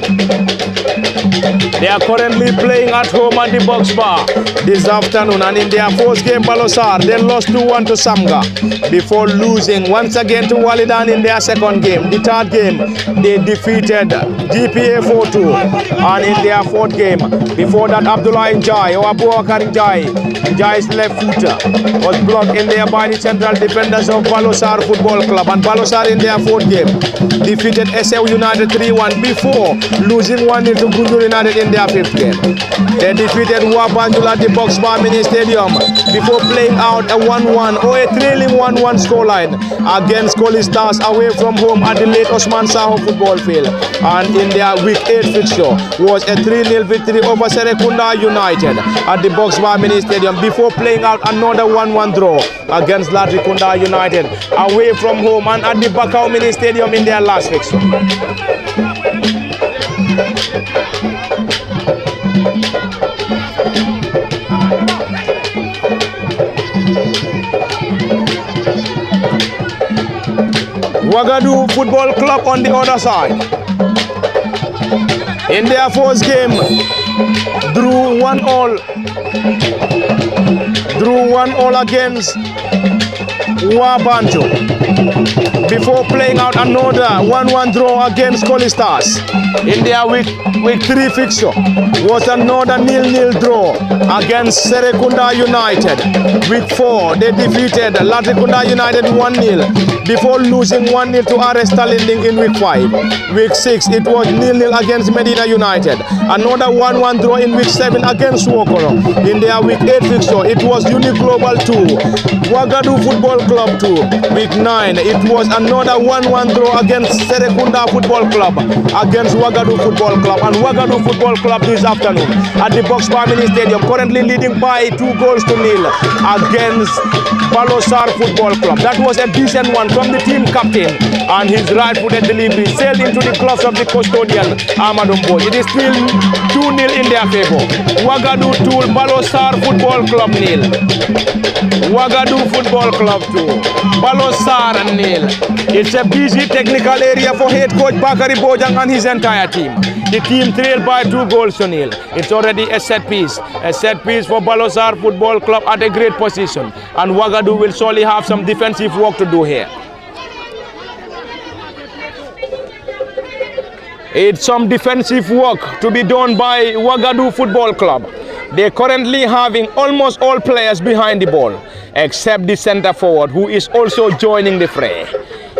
They are currently playing at home at the Box Bar this afternoon, and in their first game, Balosar, they lost 2-1 to Samga before losing once again to Walidan in their second game. The third game, they defeated GPA 4-2, and in their fourth game, before that, Abdullah Njai or Abubakar Njai's left footer was blocked in there by the central defenders of Balosar Football Club, and Balosar in their fourth game defeated SL United 3-1 before losing 1-0 to Gunjur United in their fifth game. They defeated Wabanjul at the Box Bar Mini Stadium before playing out a 1-1 or a trailing 1-1 scoreline against Koli Stars away from home at the late Osman Saho football field. And in their week 8 fixture was a 3-0 victory over Serekunda United at the Box Bar Mini Stadium before playing out another 1-1 draw against Latrikunda United away from home and at the Bakau Mini Stadium in their last fixture. Wagadu Football Club on the other side. In their first game, drew 1-1 against Wabanjo before playing out another 1-1 draw against Koli Stars. In their week 3 fixture was another 0-0 draw against Serekunda United. Week 4 they defeated Latrikunda United 1-0 before losing 1-0 to Arresta Lending in week 5. Week 6 it was 0-0 against Medina United. Another 1-1 draw in week 7 against Suwokono. In their week 8 fixture it was Uni Global 2, Wagadu Football Club 2. Week 9 it was another 1-1 draw against Serekunda Football Club against Wagadu Football Club, and Wagadu Football Club this afternoon at the Box Bar Mini Stadium currently leading by 2-0 against Balosar Football Club. That was a decent one from the team captain, and his right-footed delivery sailed into the gloves of the custodian Amadou Mboy. It is still 2-0 in their favor. Wagadu 2, Balosar Football Club 0. Wagadu Football Club 2, Balosar 0. It's a busy technical area for head coach Bakari Bojang and his entire team. The team trailed by 2-0. It's already a set piece for Balosar Football Club at a great position, and Wagadu will surely have some defensive work to do here. It's some defensive work to be done by Wagadu Football Club. They're currently having almost all players behind the ball, except the center forward, who is also joining the fray.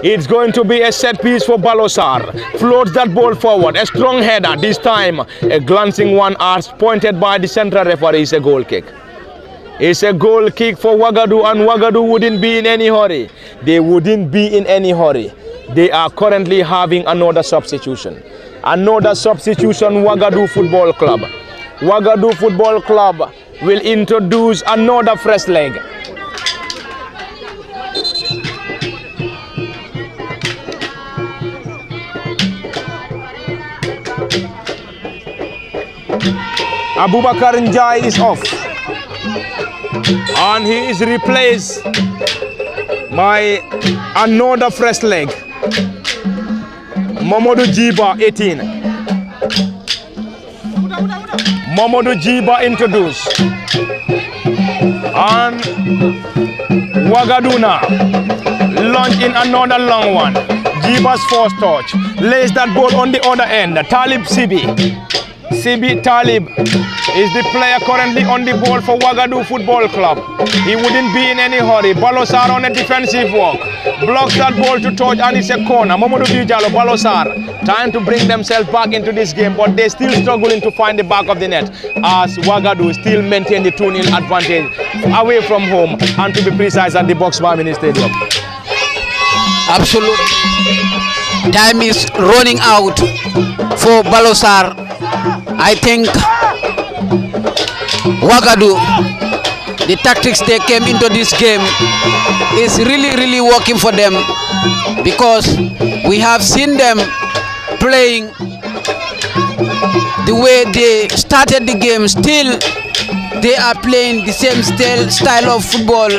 It's going to be a set piece for Balosar. Floats that ball forward, a strong header. This time, a glancing one as pointed by the central referee is a goal kick. It's a goal kick for Wagadu, and Wagadu wouldn't be in any hurry. They wouldn't be in any hurry. They are currently having another substitution. Another substitution, Wagadu Football Club. Wagadu Football Club will introduce another fresh leg. Abubakar Njai is off. And he is replaced by another fresh leg. Mamadou Jiba, 18. Mamadou Jiba introduced. And Wagaduna launch in another long one. Jiba's first touch. Lays that ball on the other end. Talib Sibi. Sibi Talib is the player currently on the ball for Wagadu Football Club. He wouldn't be in any hurry. Balosar on a defensive walk. Blocks that ball to touch and it's a corner. Mamadou Bijalo, Balosar trying to bring themselves back into this game, but they're still struggling to find the back of the net as Wagadu still maintain the 2-0 advantage away from home and to be precise at the Boxbar Mini Stadium. Absolutely. Time is running out for Balosar. I think Wagadu, the tactics they came into this game is really working for them, because we have seen them playing the way they started the game. Still they are playing the same style of football.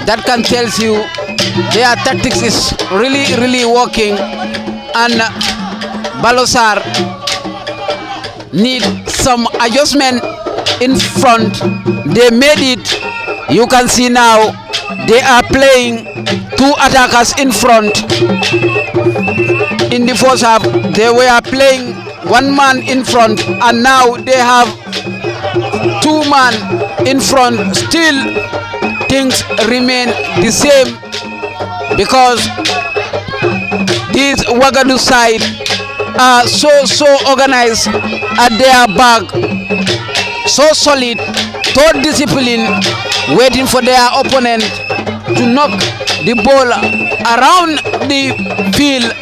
That can tell you their tactics is really working, and Balosar need some adjustment in front. They made it. You can see now they are playing 2 attackers in front. In the first half they were playing 1 man in front, and now they have 2 man in front. Still things remain the same, because this Wagadu side are so organized at their back, so solid, so disciplined, waiting for their opponent to knock the ball around the field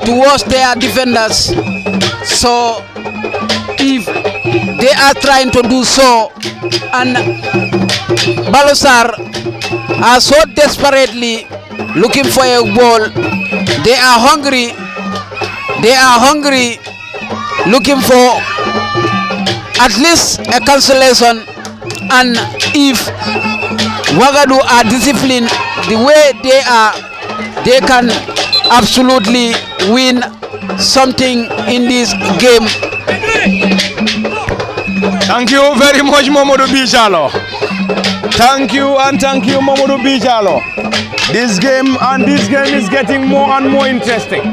towards their defenders. So if they are trying to do so, and Balosar are so desperately looking for a ball, they are hungry. They are hungry, looking for at least a cancellation. And if Wagadu are disciplined the way they are, they can absolutely win something in this game. Thank you very much, Mamadou Bijalo. Thank you, Mamadou Bijalo. This game is getting more and more interesting.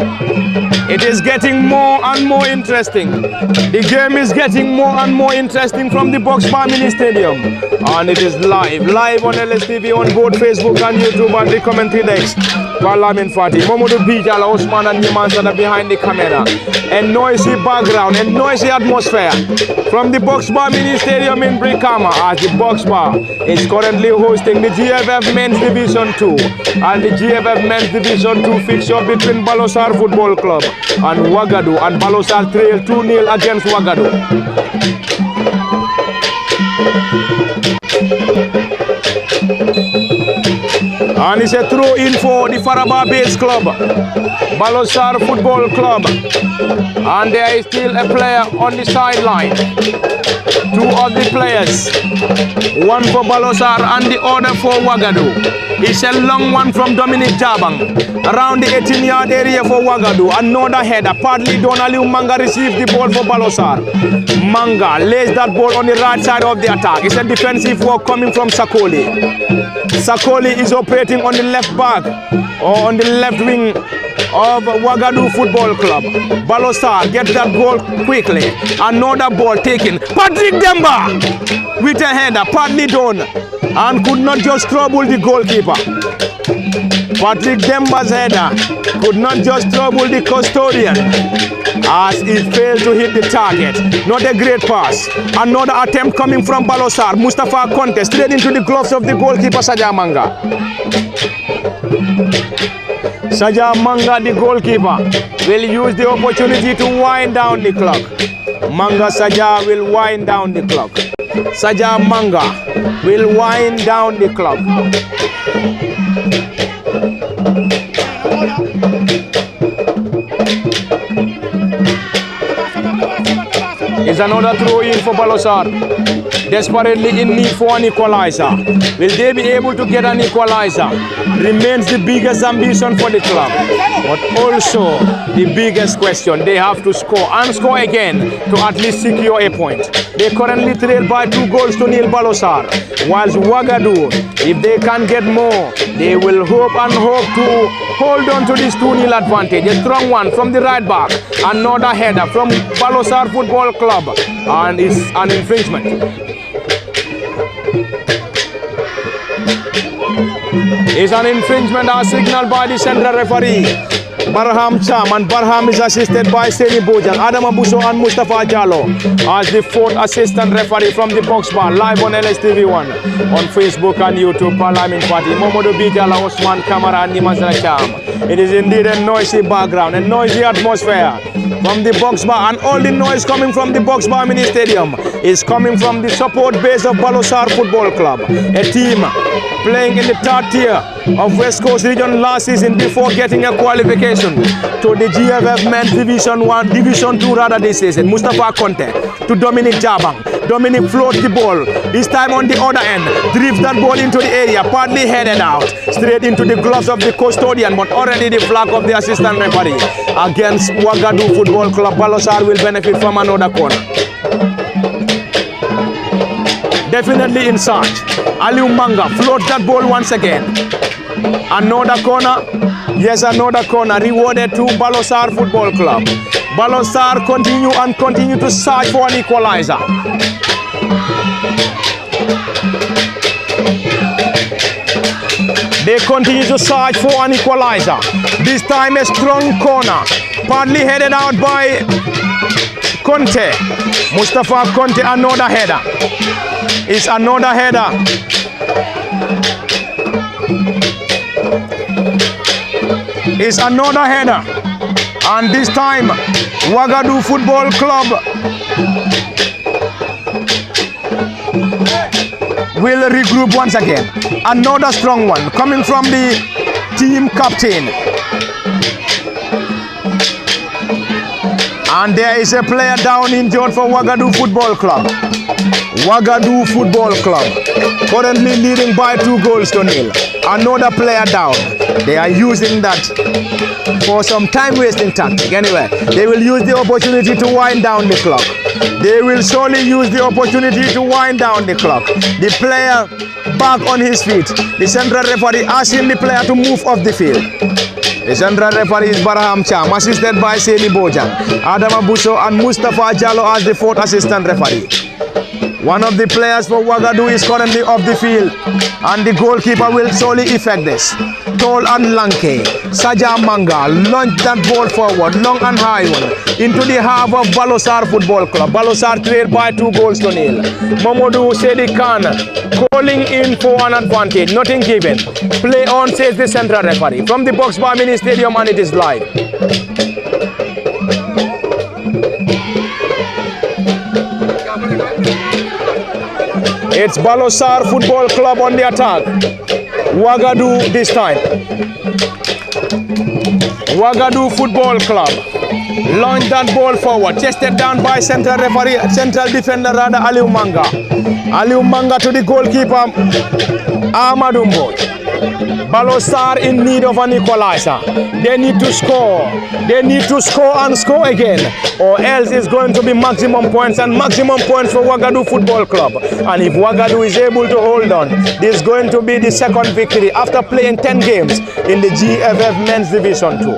It is getting more and more interesting. The game is getting more and more interesting from the Boxbar Mini Stadium. And it is live on LSTV on both Facebook and YouTube and the commentary decks. Parlament Fati, Mamadou Bijala, Osman and Niman are behind the camera. A noisy background, a noisy atmosphere from the Boxbar Mini Stadium in Brikama, as the Boxbar is currently hosting the GFF Men's Division 2 and the GFF Men's Division 2 fixture between Balosar Football Club and Wagadu, and Balosar trail 2-0 against Wagadu. And it's a throw in for the Faraba Base Club, Balosar Football Club, and there is still a player on the sideline. 2 of the players, one for Balosar and the other for Wagadu. It's a long one from Dominic Jabang around the 18-yard area for Wagadu. Another header, partly Donaliu Manga received the ball for Balosar. Manga lays that ball on the right side of the attack. It's a defensive work coming from Sakoli. Sakoli is operating on the left back or on the left wing of Wagadu Football Club. Balosar gets that goal quickly. Another ball taken. Patrick Demba with a header, partly done, and could not just trouble the goalkeeper. Patrick Demba's header could not just trouble the custodian as he failed to hit the target. Not a great pass. Another attempt coming from Balosar. Mustafa Conte straight into the gloves of the goalkeeper Saja Manga. Saja Manga, the goalkeeper, will use the opportunity to wind down the clock. Manga Saja will wind down the clock. Saja Manga will wind down the clock. It's Here's another throw in for Balosar. Desperately in need for an equalizer. Will they be able to get an equalizer? Remains the biggest ambition for the club. But also the biggest question, they have to score and score again to at least secure a point. They currently trail by 2-0 Balosar. Whilst Wagadu, if they can get more, they will hope to hold on to this 2-0 advantage. A strong one from the right back. Another header from Balosar Football Club. And it's an infringement. It's an infringement as signaled by the central referee, Barham Cham, and Barham is assisted by Seni Bojan, Adam Abuso and Mustafa Jallo as the fourth assistant referee from the box bar, live on LSTV1, on Facebook and YouTube, Parliament Party, Momodo Bijala, Osman Kamara and Nimazra Cham. It is indeed a noisy background, a noisy atmosphere from the box bar, and all the noise coming from the box bar mini stadium is coming from the support base of Balosar Football Club, a team playing in the third tier of West Coast Region last season before getting a qualification to the GFF Men's Division 2 rather this season. Mustafa Conte to Dominic Jabang. Dominic floats the ball, this time on the other end, drifts that ball into the area, partly headed out, straight into the gloves of the custodian, but already the flag of the assistant referee. Against Wagadu Football Club, Balosar will benefit from another corner. Definitely in search. Aliu Manga floats that ball once again. Another corner. Yes, another corner rewarded to Balosar Football Club. Balosar continue to search for an equalizer. They continue to search for an equalizer. This time a strong corner, partly headed out by Conte. Mustafa Conte, another header. It's another header. It's another header. And this time, Wagadu Football Club will regroup once again. Another strong one coming from the team captain. And there is a player down injured for Wagadu Football Club. Wagadu Football Club currently leading by 2-0. Another player down. They are using that for some time-wasting tactic. Anyway, they will use the opportunity to wind down the clock. They will surely use the opportunity to wind down the clock. The player back on his feet. The central referee asking the player to move off the field. The central referee is Barham Cham, assisted by Seni Bojan, Adam Abuso and Mustafa Jallo as the fourth assistant referee. One of the players for Wagadu is currently off the field, and the goalkeeper will surely effect this. Tall and lanky, Saja Manga launched that ball forward, long and high one, into the half of Balosar Football Club. Balosar trailed by 2-0. Mamadou Sedi Khan calling in for an advantage, nothing given. Play on, says the central referee. From the box bar mini stadium, and it is live. It's Balosar Football Club on the attack. Wagadu this time. Wagadu Football Club launched that ball forward, chested down by central defender Aliu Manga. Aliu Manga to the goalkeeper Ahmadumbo. Balosar in need of an equalizer. They need to score. They need to score and score again, or else it's going to be maximum points and maximum points for Wagadu Football Club. And if Wagadu is able to hold on, this is going to be the second victory after playing 10 games in the GFF Men's Division 2.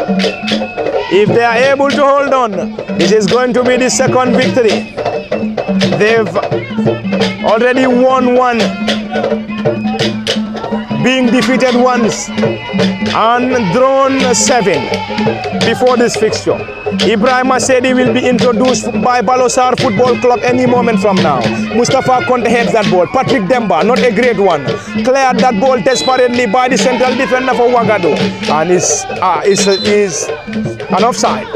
If they are able to hold on, this is going to be the second victory. They've already won one, being defeated once and drawn 7 before this fixture. Ibrahim Asedi will be introduced by Balosar Football Club any moment from now. Mustafa Conte heads that ball. Patrick Demba, not a great one, cleared that ball desperately by the central defender for Wagadu, and is an offside.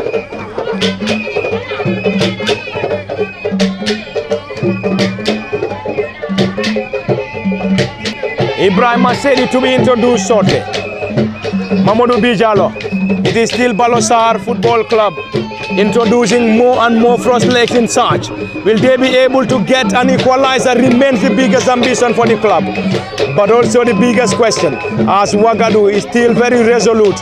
Ibrahim Asedi to be introduced shortly. Mamadou Bijalo. It is still Balosar Football Club introducing more and more first legs in charge. Will they be able to get an equalizer? Remains the biggest ambition for the club. But also the biggest question, as Wagadu is still very resolute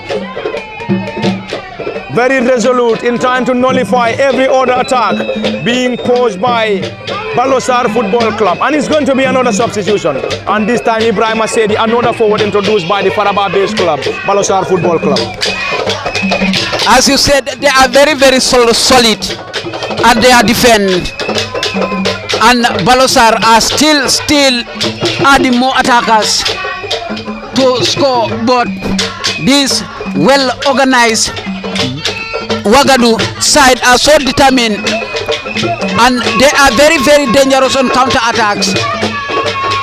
in trying to nullify every other attack being posed by Balosar Football Club. And it's going to be another substitution. And this time Ibrahim Asedi, another forward introduced by the Faraba-based club, Balosar Football Club. As you said, they are very solid and they are defend. And Balosar are still adding more attackers to score, but this well organized Wagadu side are so determined and they are very dangerous on counter attacks.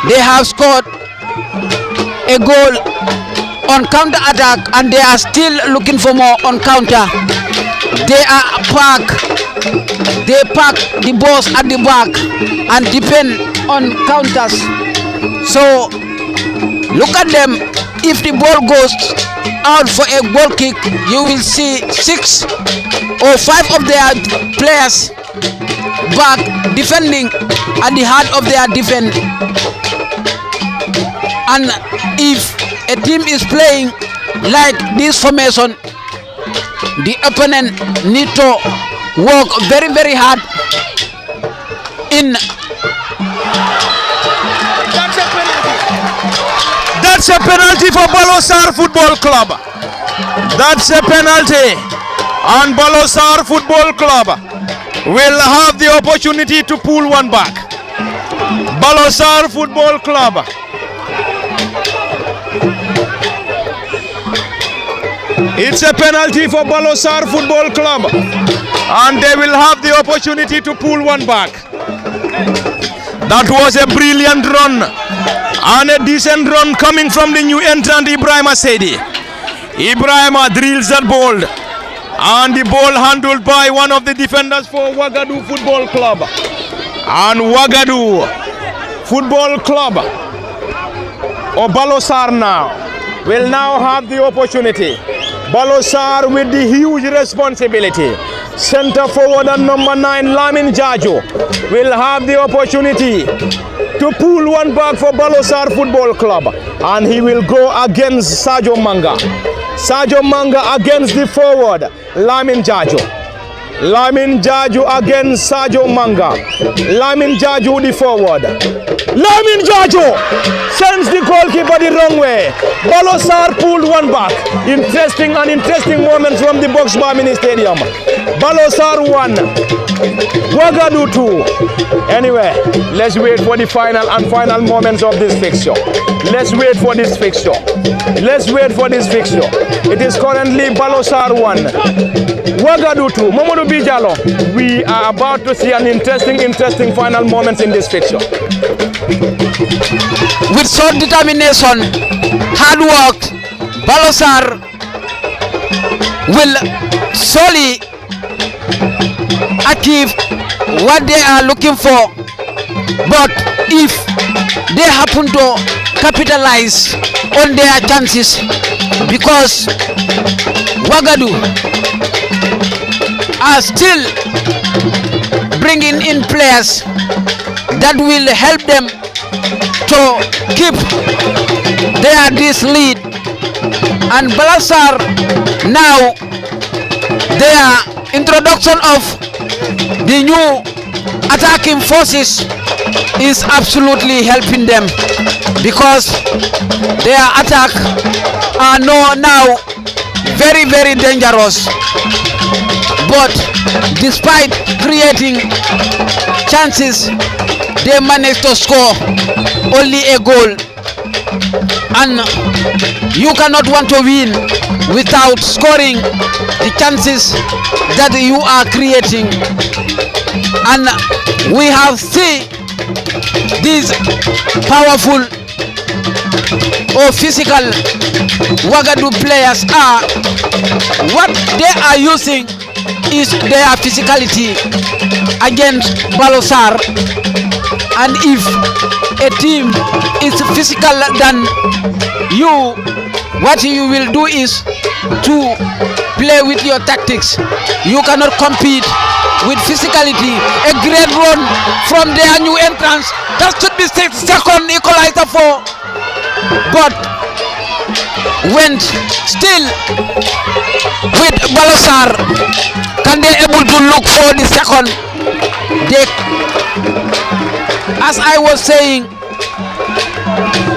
They have scored a goal on counter attack and they are still looking for more on counter. They pack the balls at the back and depend on counters. So look at them. If the ball goes out for a goal kick, you will see 6 or 5 of their players back defending at the heart of their defense. And if a team is playing like this formation, the opponent need to work very hard in. That's a penalty for Balosar Football Club. That's a penalty. And Balosar Football Club will have the opportunity to pull one back. Balosar Football Club. It's a penalty for Balosar Football Club. And they will have the opportunity to pull one back. That was a brilliant run. And a decent run coming from the new entrant Ibrahim Asedi. Ibrahim drills that ball. And the ball handled by one of the defenders for Wagadu Football Club. And Wagadu Football Club, or Balosar now, will now have the opportunity. Balosar with the huge responsibility. Center forward and number 9, Lamin Jajo, will have the opportunity to pull one back for Balosar Football Club. And he will go against Sajo Manga. Sajo Manga against the forward, Lamin Jajo. Lamin Jajo against Sajo Manga. Lamin Jajo the forward. Lamin Jajo sends the goalkeeper the wrong way. Balosar pulled one back. Interesting moments from the Box Bar Mini Stadium. Balosar 1, Wagadu 2. Anyway, let's wait for the final moments of this fixture. Let's wait for this fixture. It is currently Balosar 1, Wagadu 2. Mamadou Bijalo, we are about to see an interesting final moments in this fixture. With short determination, hard work, Balosar will solely achieve what they are looking for. But if they happen to capitalize on their chances, because Wagadu are still bringing in players that will help them to keep this lead. And Balosar now, their introduction of the new attacking forces is absolutely helping them, because their attack are now very dangerous. But despite creating chances, they managed to score only a goal. And you cannot want to win without scoring the chances that you are creating. And we have seen these powerful or physical Wagadu players are, what they are using is their physicality against Balosar. And if a team is physical than you, what you will do is to play with your tactics. You cannot compete with physicality. A great run from their new entrance. That should be second equalizer for, but went still with Balosar. Can they able to look for the second? They, as I was saying,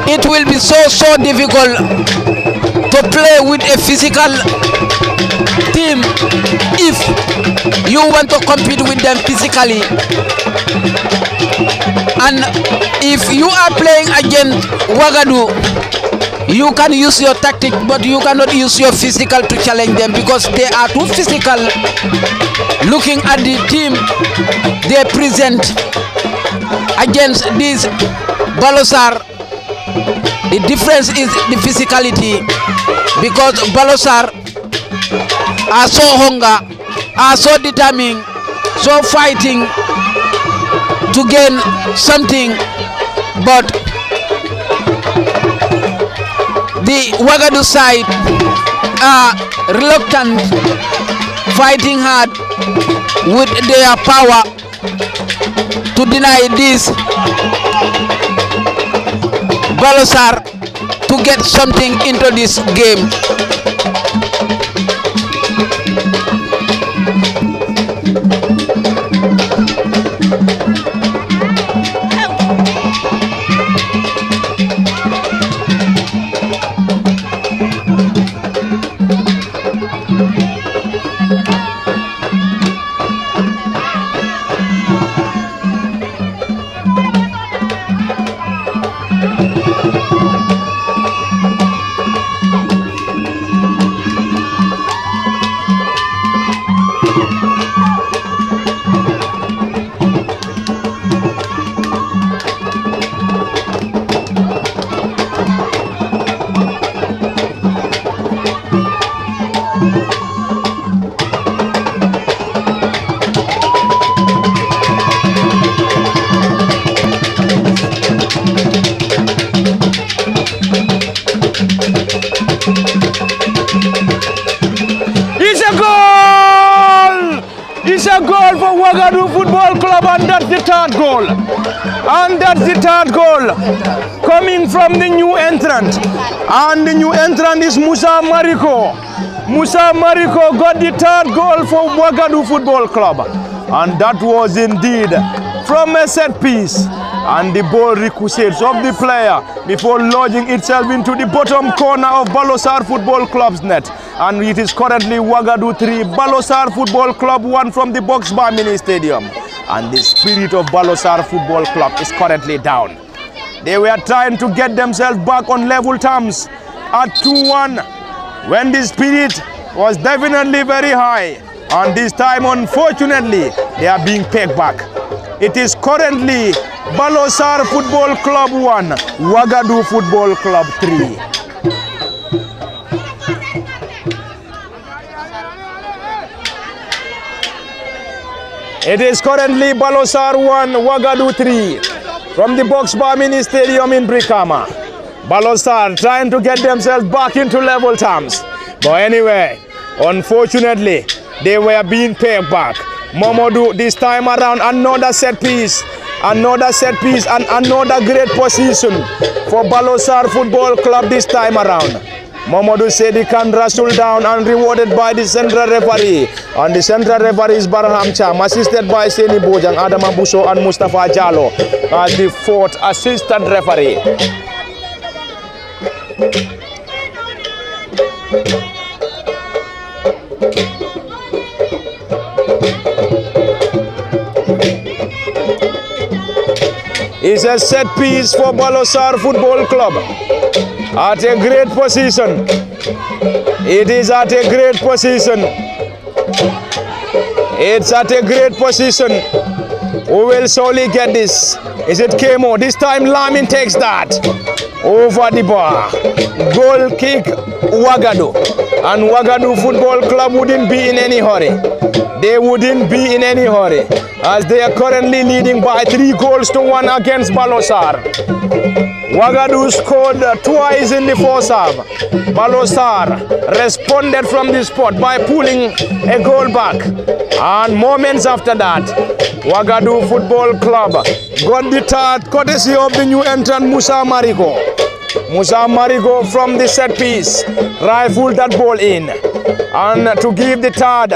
it will be so difficult to play with a physical team if you want to compete with them physically. And if you are playing against Wagadu, you can use your tactic, but you cannot use your physical to challenge them because they are too physical. Looking at the team they present against this Balosar, the difference is the physicality, because Balosar are so hunger, are so determined, so fighting to gain something, but the Wagadu side are reluctant, fighting hard with their power to deny this Balosar to get something into this game. It's a goal for Wagadu Football Club, and that's the third goal. And that's the third goal coming from the new entrant. And the new entrant is Musa Mariko. Musa Mariko got the third goal for Wagadu Football Club. And that was indeed from a set piece. And the ball ricochets off the player before lodging itself into the bottom corner of Balosar Football Club's net. And it is currently Wagadu 3, Balosar Football Club 1 from the Box Bar Mini Stadium. And the spirit of Balosar Football Club is currently down. They were trying to get themselves back on level terms at 2-1 when the spirit was definitely very high. And this time, unfortunately, they are being pegged back. It is currently Balosar Football Club 1, Wagadu Football Club 3. It is currently Balosar 1, Wagadu 3 from the Box Bar Mini Stadium in Brikama. Balosar trying to get themselves back into level terms. But anyway, unfortunately, they were being pegged back. Momodu this time around, another set piece and another great position for Balosar Football Club this time around. Momodu said he can wrestle down and rewarded by the central referee. And the central referee is Barham Cham, assisted by Seni Bojang, Adam Abuso and Mustafa Jallo as the fourth assistant referee. It's a set piece for Balosar Football Club at a great position. It is at a great position. It's at a great position. We will surely get this. Is it Kemo? This time Lamin takes that over the bar. Goal kick Wagadu. And Wagadu Football Club wouldn't be in any hurry. They wouldn't be in any hurry. as they are currently leading by 3 goals to 1 against Balosar. Wagadu scored twice in the first half. Balosar responded from the spot by pulling a goal back. And moments after that, Wagadu Football Club got the third courtesy of the new entrant Musa Marigo. Musa Marigo from the set piece rifled that ball in. And to give the third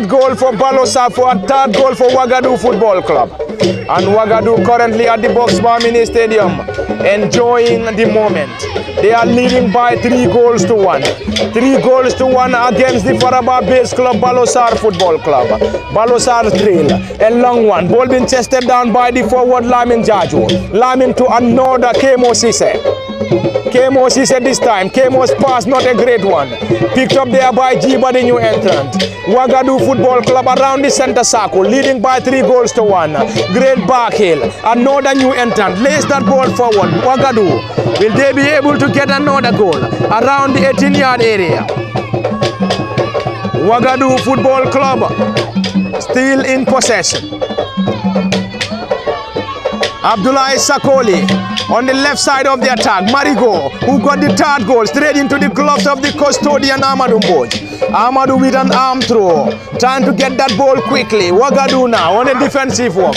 goal for Balosar, for a third goal for Wagadu Football Club. And Wagadu currently at the Boxbar Mini Stadium enjoying the moment. They are leading by 3 goals to 1. 3 goals to 1 against the Faraba-based club Balosar Football Club. Balosar trail, a long one. Ball being chested down by the forward Lamin Jaju. Lamin to another Kemo Sise. Kemo Sise this time. Kemo's pass not a great one. Picked up there by Jiba, the new entrant. Wagadu Football Club around the center circle, leading by 3 goals to 1. Great back hill. Another new entrant. Lays that ball forward. Wagadu. Will they be able to get another goal around the 18-yard area? Wagadu Football Club still in possession. Abdullah Sakoli on the left side of the attack. Marigo, who got the third goal, straight into the gloves of the custodian Amadou Mboj. Amadou with an arm throw, trying to get that ball quickly. Wagadu now on a defensive work.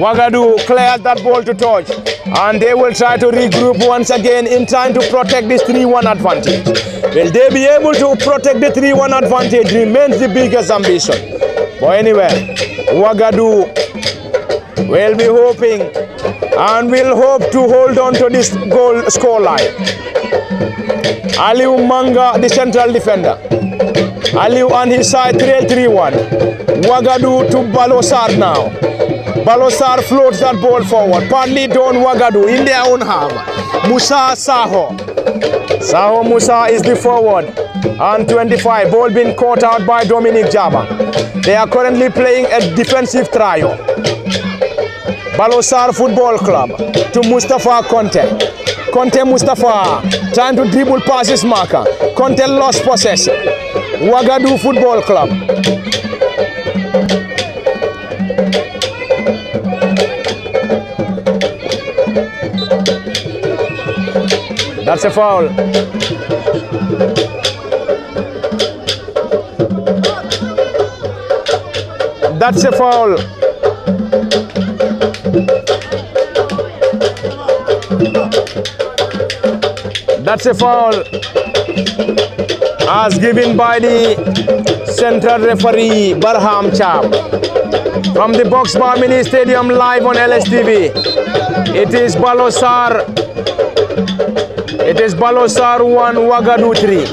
Wagadu clears that ball to touch, and they will try to regroup once again in trying to protect this 3-1 advantage. Will they be able to protect the 3-1 advantage? Remains the biggest ambition. But anyway, Wagadu will be hoping and will hope to hold on to this goal scoreline. Aliu Manga, the central defender. Aliu on his side, trail 3-1. Wagadu to Balosar now. Balosar floats that ball forward. Partly done Wagadu in their own half. Musa Saho. Saho Musa is the forward. And 25. Ball being caught out by Dominic Jaba. They are currently playing a defensive trio. Balosar Football Club to Mustafa Conte. Conte Mustafa trying to dribble past his marker. Conte lost possession. Wagadu Football Club. That's a foul. That's a foul. That's a foul as given by the central referee Barham Chap. From the Boxbar Mini Stadium live on LSTV. It is Balosar 1, Wagadu 3.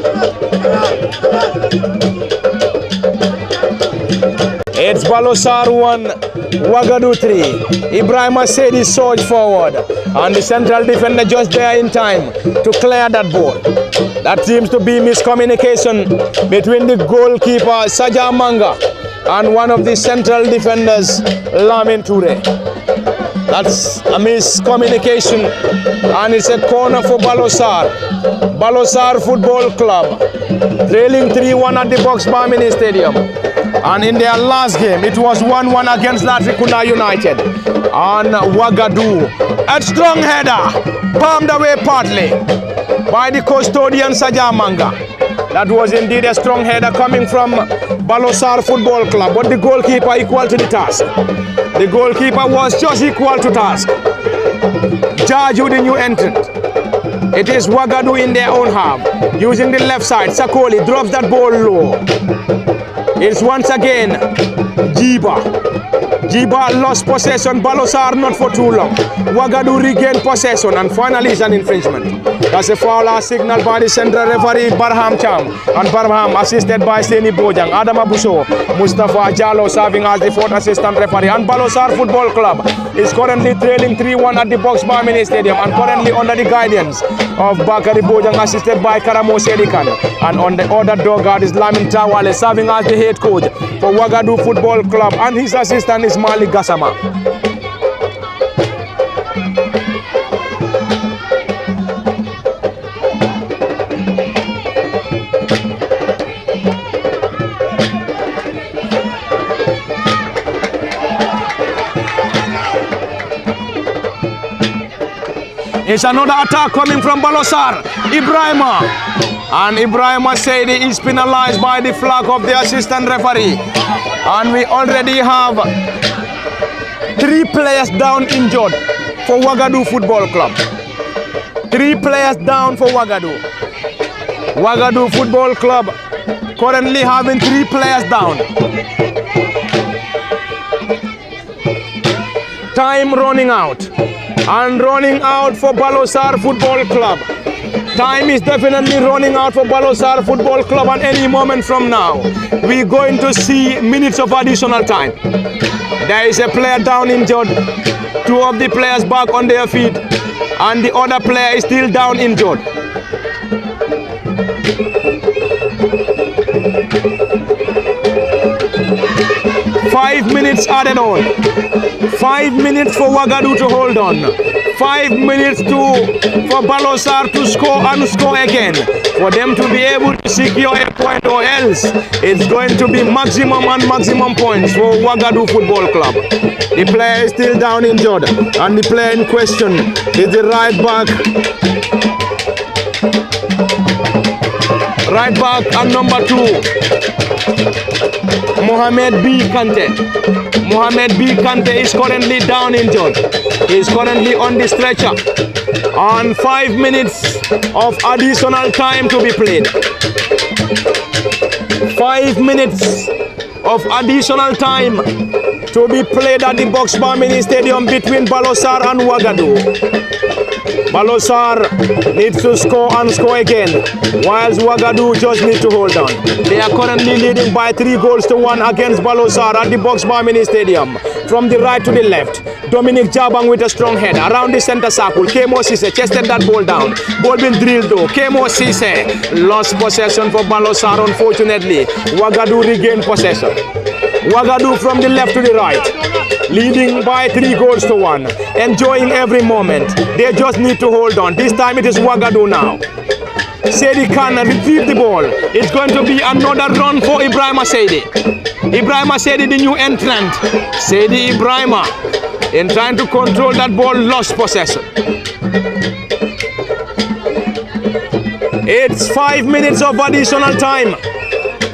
It's Balosar 1, Wagadu 3. Ibrahim Asedi surged forward, and the central defender just there in time to clear that ball. That seems to be miscommunication between the goalkeeper Saja Manga and one of the central defenders Lamin Toure. That's a miscommunication, and it's a corner for Balosar. Balosar Football Club trailing 3-1 at the Boxbar Mini Stadium. And in their last game, it was 1-1 against Latrikunda United. And Wagadu, a strong header, palmed away partly by the custodian Sajamanga. That was indeed a strong header coming from Balosar Football Club, but the goalkeeper equal to the task. The goalkeeper was just equal to task. Jaju, the new entrant. It is Wagadu in their own half, using the left side. Sakoli drops that ball low. It's once again Jiba. Jiba lost possession. Balosar not for too long. Wagadu regained possession, and finally it's an infringement. That's a foul as signaled by the central referee Barham Cham, and Barham assisted by Seni Bojang, Adam Abuso, Mustafa Jallo serving as the fourth assistant referee. And Balosar Football Club is currently trailing 3-1 at the Boxbar Mini Stadium, and currently under the guidance of Bakari Bojang, assisted by Karamo Sedikan. And on the other dog guard is Lamin Tawale, serving as the head coach for Wagadu Football Club, and his assistant is Malik Gassama. It's another attack coming from Balosar. Ibrahima. And Ibrahima said he is penalized by the flag of the assistant referee. And we already have 3 players down injured for Wagadu Football Club. 3 players down for Wagadu. Wagadu Football Club currently having 3 players down. Time running out. And running out for Balosar Football Club. Time is definitely running out for Balosar Football Club, and any moment from now, we're going to see minutes of additional time. There is a player down injured, 2 of the players back on their feet, and the other player is still down injured. Five minutes added on. 5 minutes for Wagadu to hold on. 5 minutes for Balosar to score and score again. For them to be able to secure a point, or else it's going to be maximum and maximum points for Wagadu Football Club. The player is still down injured, and the player in question is the right back. Right back and number 2, Mohamed B. Kante. Mohamed B. Kante is currently down injured. He is currently on the stretcher. On 5 minutes of additional time to be played. 5 minutes of additional time to be played at the Boxbar Mini Stadium between Balosar and Wagadu. Balosar needs to score and score again, whilst Wagadu just need to hold on. They are currently leading by 3 goals to 1 against Balosar at the Boxbar Mini Stadium. From the right to the left, Dominic Jabang with a strong head around the center circle. Kemo Sise chested that ball down. Ball been drilled though. Kemo Sise lost possession for Balosar, unfortunately. Wagadu regained possession. Wagadu from the left to the right, leading by 3 goals to 1, enjoying every moment. They just need to hold on. This time it is Wagadu now. Sedi can retrieve the ball. It's going to be another run for Ibrahima Sedi. Ibrahima Sedi, the new entrant. Sedi Ibrahima, in trying to control that ball, lost possession. It's 5 minutes of additional time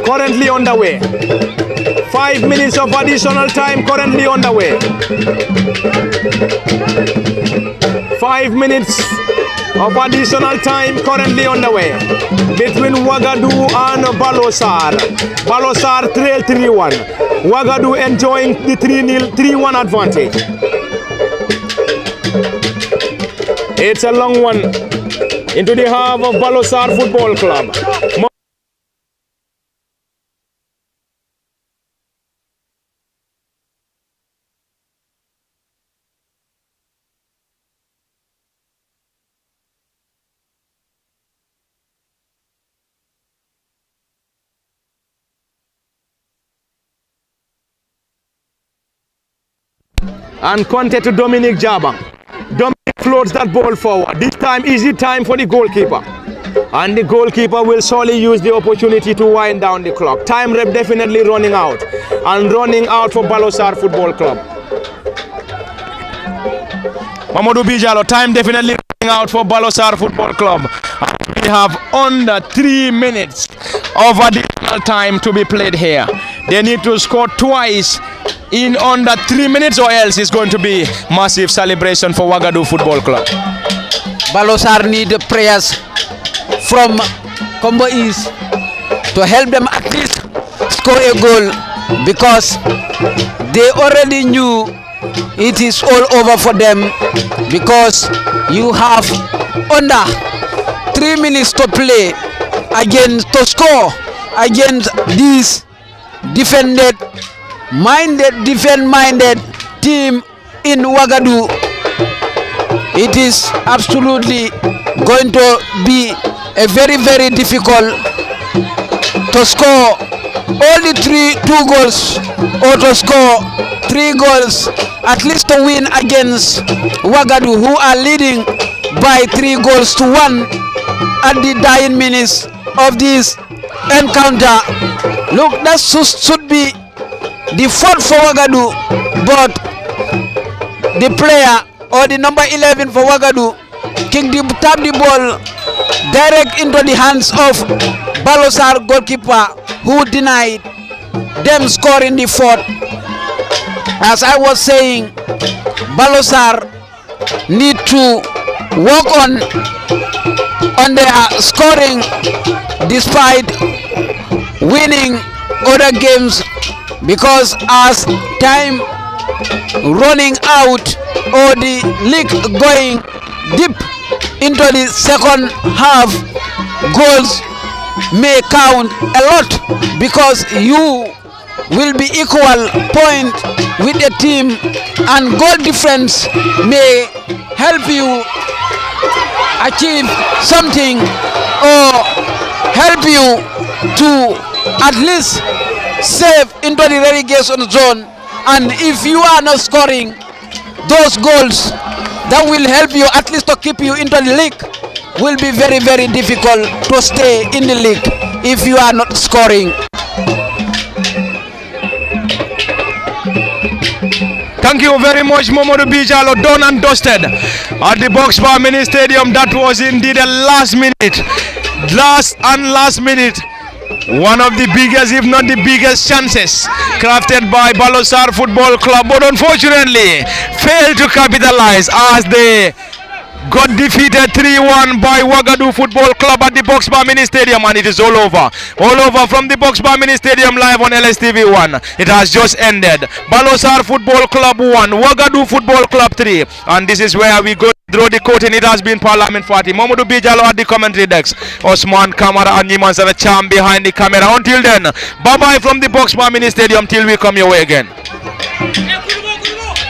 currently underway. 5 minutes of additional time currently underway. 5 minutes of additional time currently underway between Wagadu and Balosar. Balosar trail 3-1. Wagadu enjoying the 3-1 advantage. It's a long one into the half of Balosar Football Club. And Conte to Dominic Jabang. Dominic floats that ball forward. This time easy time for the goalkeeper. And the goalkeeper will surely use the opportunity to wind down the clock. Time rep definitely running out. And running out for Balosar Football Club. Mamadou Bijalo, time definitely running out for Balosar Football Club. And we have under 3 minutes of additional time to be played here. They need to score twice in under 3 minutes, or else it's going to be massive celebration for Wagadu Football Club. Balosar need prayers from Combo East to help them at least score a goal, because they already knew it is all over for them, because you have under 3 minutes to play against, to score against these defend-minded team in Wagadu. It is absolutely going to be a very, very difficult to score only 2 goals, or to score 3 goals, at least to win against Wagadu, who are leading by 3 goals to 1 at the dying minutes of this encounter. Look, that should be the fault for Wagadu, but the player, or the number 11 for Wagadu, tap the ball direct into the hands of Balosar goalkeeper, who denied them scoring the fourth. As I was saying, Balosar need to work on their scoring despite winning other games, because as time running out or the league going deep into the second half, goals may count a lot, because you will be equal point with a team, and goal difference may help you achieve something or help you to at least save into the relegation zone. And if you are not scoring those goals that will help you at least to keep you into the league, will be very, very difficult to stay in the league if you are not scoring. Thank you very much, Momodu Bijalo. Done and dusted at the Box Bar Mini Stadium. That was indeed a last minute. One of the biggest, if not the biggest chances crafted by Balosar Football Club, but unfortunately failed to capitalize as they got defeated 3-1 by Wagadu Football Club at the Box Bar Mini Stadium, and it is all over from the Box Bar Mini Stadium live on LSTV1. It has just ended. Balosar Football Club 1, Wagadu Football Club 3, and this is where we go draw the curtain. It has been Parliament Party. Momodu Bijalo at the commentary desk, Osman Kamara and Niman Saracham behind the camera. Until then, bye bye from the Box Bar Mini Stadium till we come your way again.